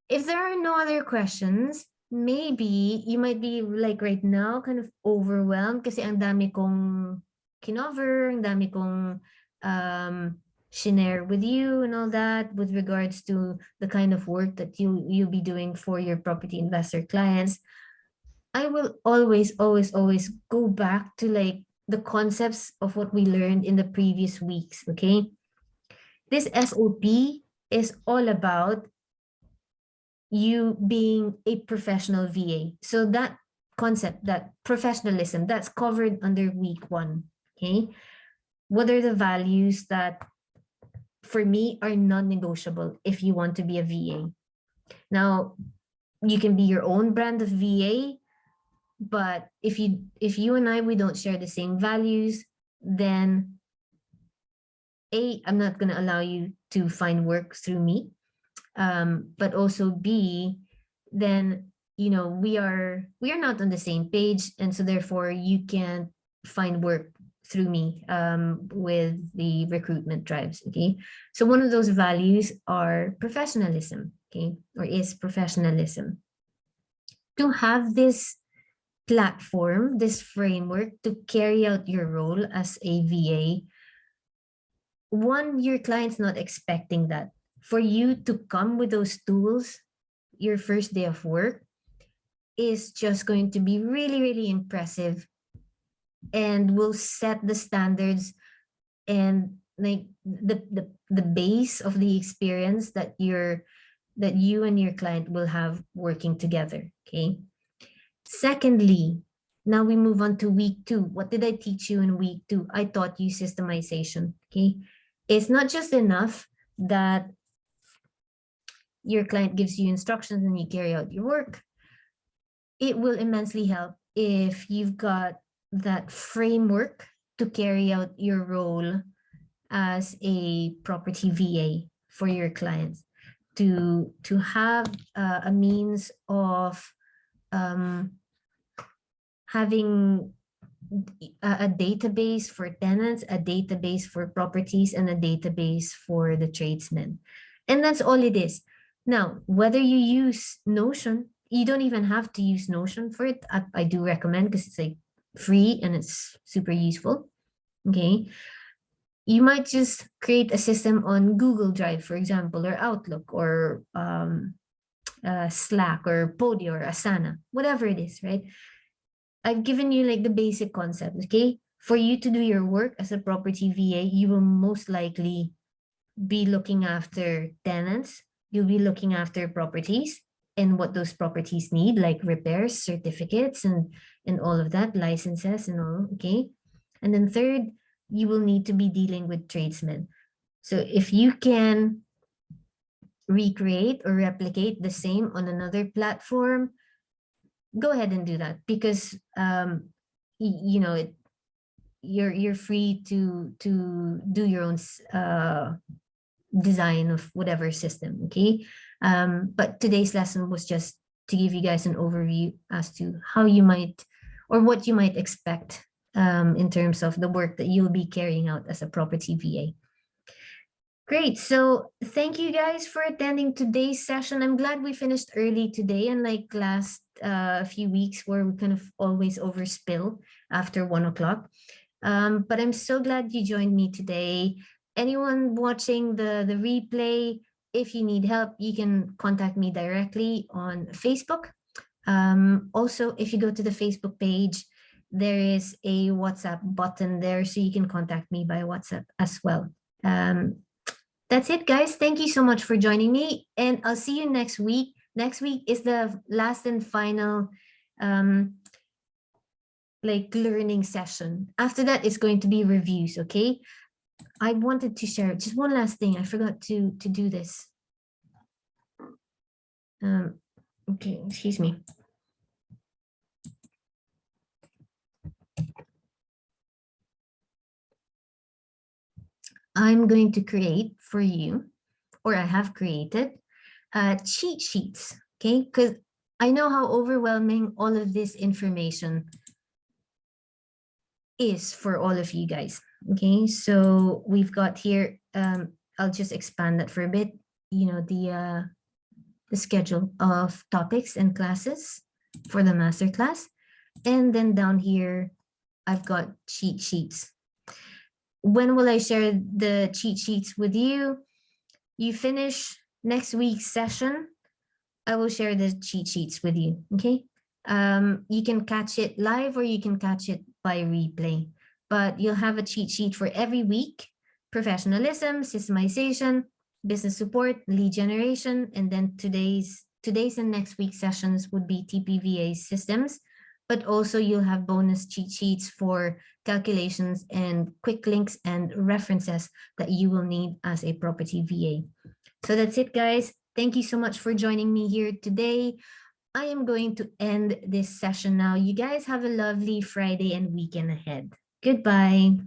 If there are no other questions, maybe you might be right now kind of overwhelmed kasi ang dami kong kinover, ang dami kong questionnaire with you and all that with regards to the kind of work that you'll be doing for your property investor clients. I will always go back to like the concepts of what we learned in the previous weeks, okay? This SOP is all about you being a professional VA. So that concept, that professionalism, that's covered under week 1, okay? What are the values that for me are non-negotiable if you want to be a VA? Now, you can be your own brand of VA, but if you and I, we don't share the same values, then A, I'm not going to allow you to find work through me. But also B, then we are not on the same page, and so therefore you can't find work through me with the recruitment drives. Okay, so one of those values are professionalism. Okay, or is professionalism. To have this platform, this framework to carry out your role as a VA, one, your client's not expecting that. For you to come with those tools your first day of work is just going to be really, really impressive and will set the standards and like the base of the experience that you and your client will have working together. Okay. Secondly, now we move on to week 2. What did I teach you in week 2? I taught you systemization. Okay. It's not just enough that your client gives you instructions and you carry out your work. It will immensely help if you've got that framework to carry out your role as a property VA for your clients, to have a means of having a database for tenants, a database for properties, and a database for the tradesmen. And that's all it is. Now, whether you use Notion, you don't even have to use Notion for it. I do recommend because it's like free and it's super useful. Okay. You might just create a system on Google Drive, for example, or Outlook, or Slack, or Podio, or Asana, whatever it is, right? I've given you like the basic concept, okay? For you to do your work as a property VA, you will most likely be looking after tenants. You'll be looking after properties and what those properties need, like repairs, certificates, and all of that, licenses and all, okay? And then third, you will need to be dealing with tradesmen. So if you can recreate or replicate the same on another platform, go ahead and do that, because you're free to do your own design of whatever system. Okay. But today's lesson was just to give you guys an overview as to how you might, or what you might expect in terms of the work that you'll be carrying out as a property VA. Great. So thank you guys for attending today's session. I'm glad we finished early today, unlike last few weeks where we kind of always overspill after 1 o'clock. But I'm so glad you joined me today. Anyone watching the replay, if you need help, you can contact me directly on Facebook. Also, if you go to the Facebook page, there is a WhatsApp button there, so you can contact me by WhatsApp as well. That's it, guys. Thank you so much for joining me, and I'll see you next week. Next week is the last and final learning session. After that, it's going to be reviews, okay? I wanted to share just one last thing. I forgot to do this. Okay, excuse me. I'm going to create for you, or I have created, cheat sheets, okay? Because I know how overwhelming all of this information is for all of you guys, okay? So we've got here, I'll just expand that for a bit, the schedule of topics and classes for the masterclass. And then down here, I've got cheat sheets. when will I share the cheat sheets with you? You finish next week's session, I will share the cheat sheets with you, okay? You can catch it live or you can catch it by replay, but you'll have a cheat sheet for every week: professionalism, systemization, business support, lead generation, and then today's and next week's sessions would be TPVA systems, but also you'll have bonus cheat sheets for calculations and quick links and references that you will need as a property VA. So that's it, guys. Thank you so much for joining me here today. I am going to end this session now. You guys have a lovely Friday and weekend ahead. Goodbye.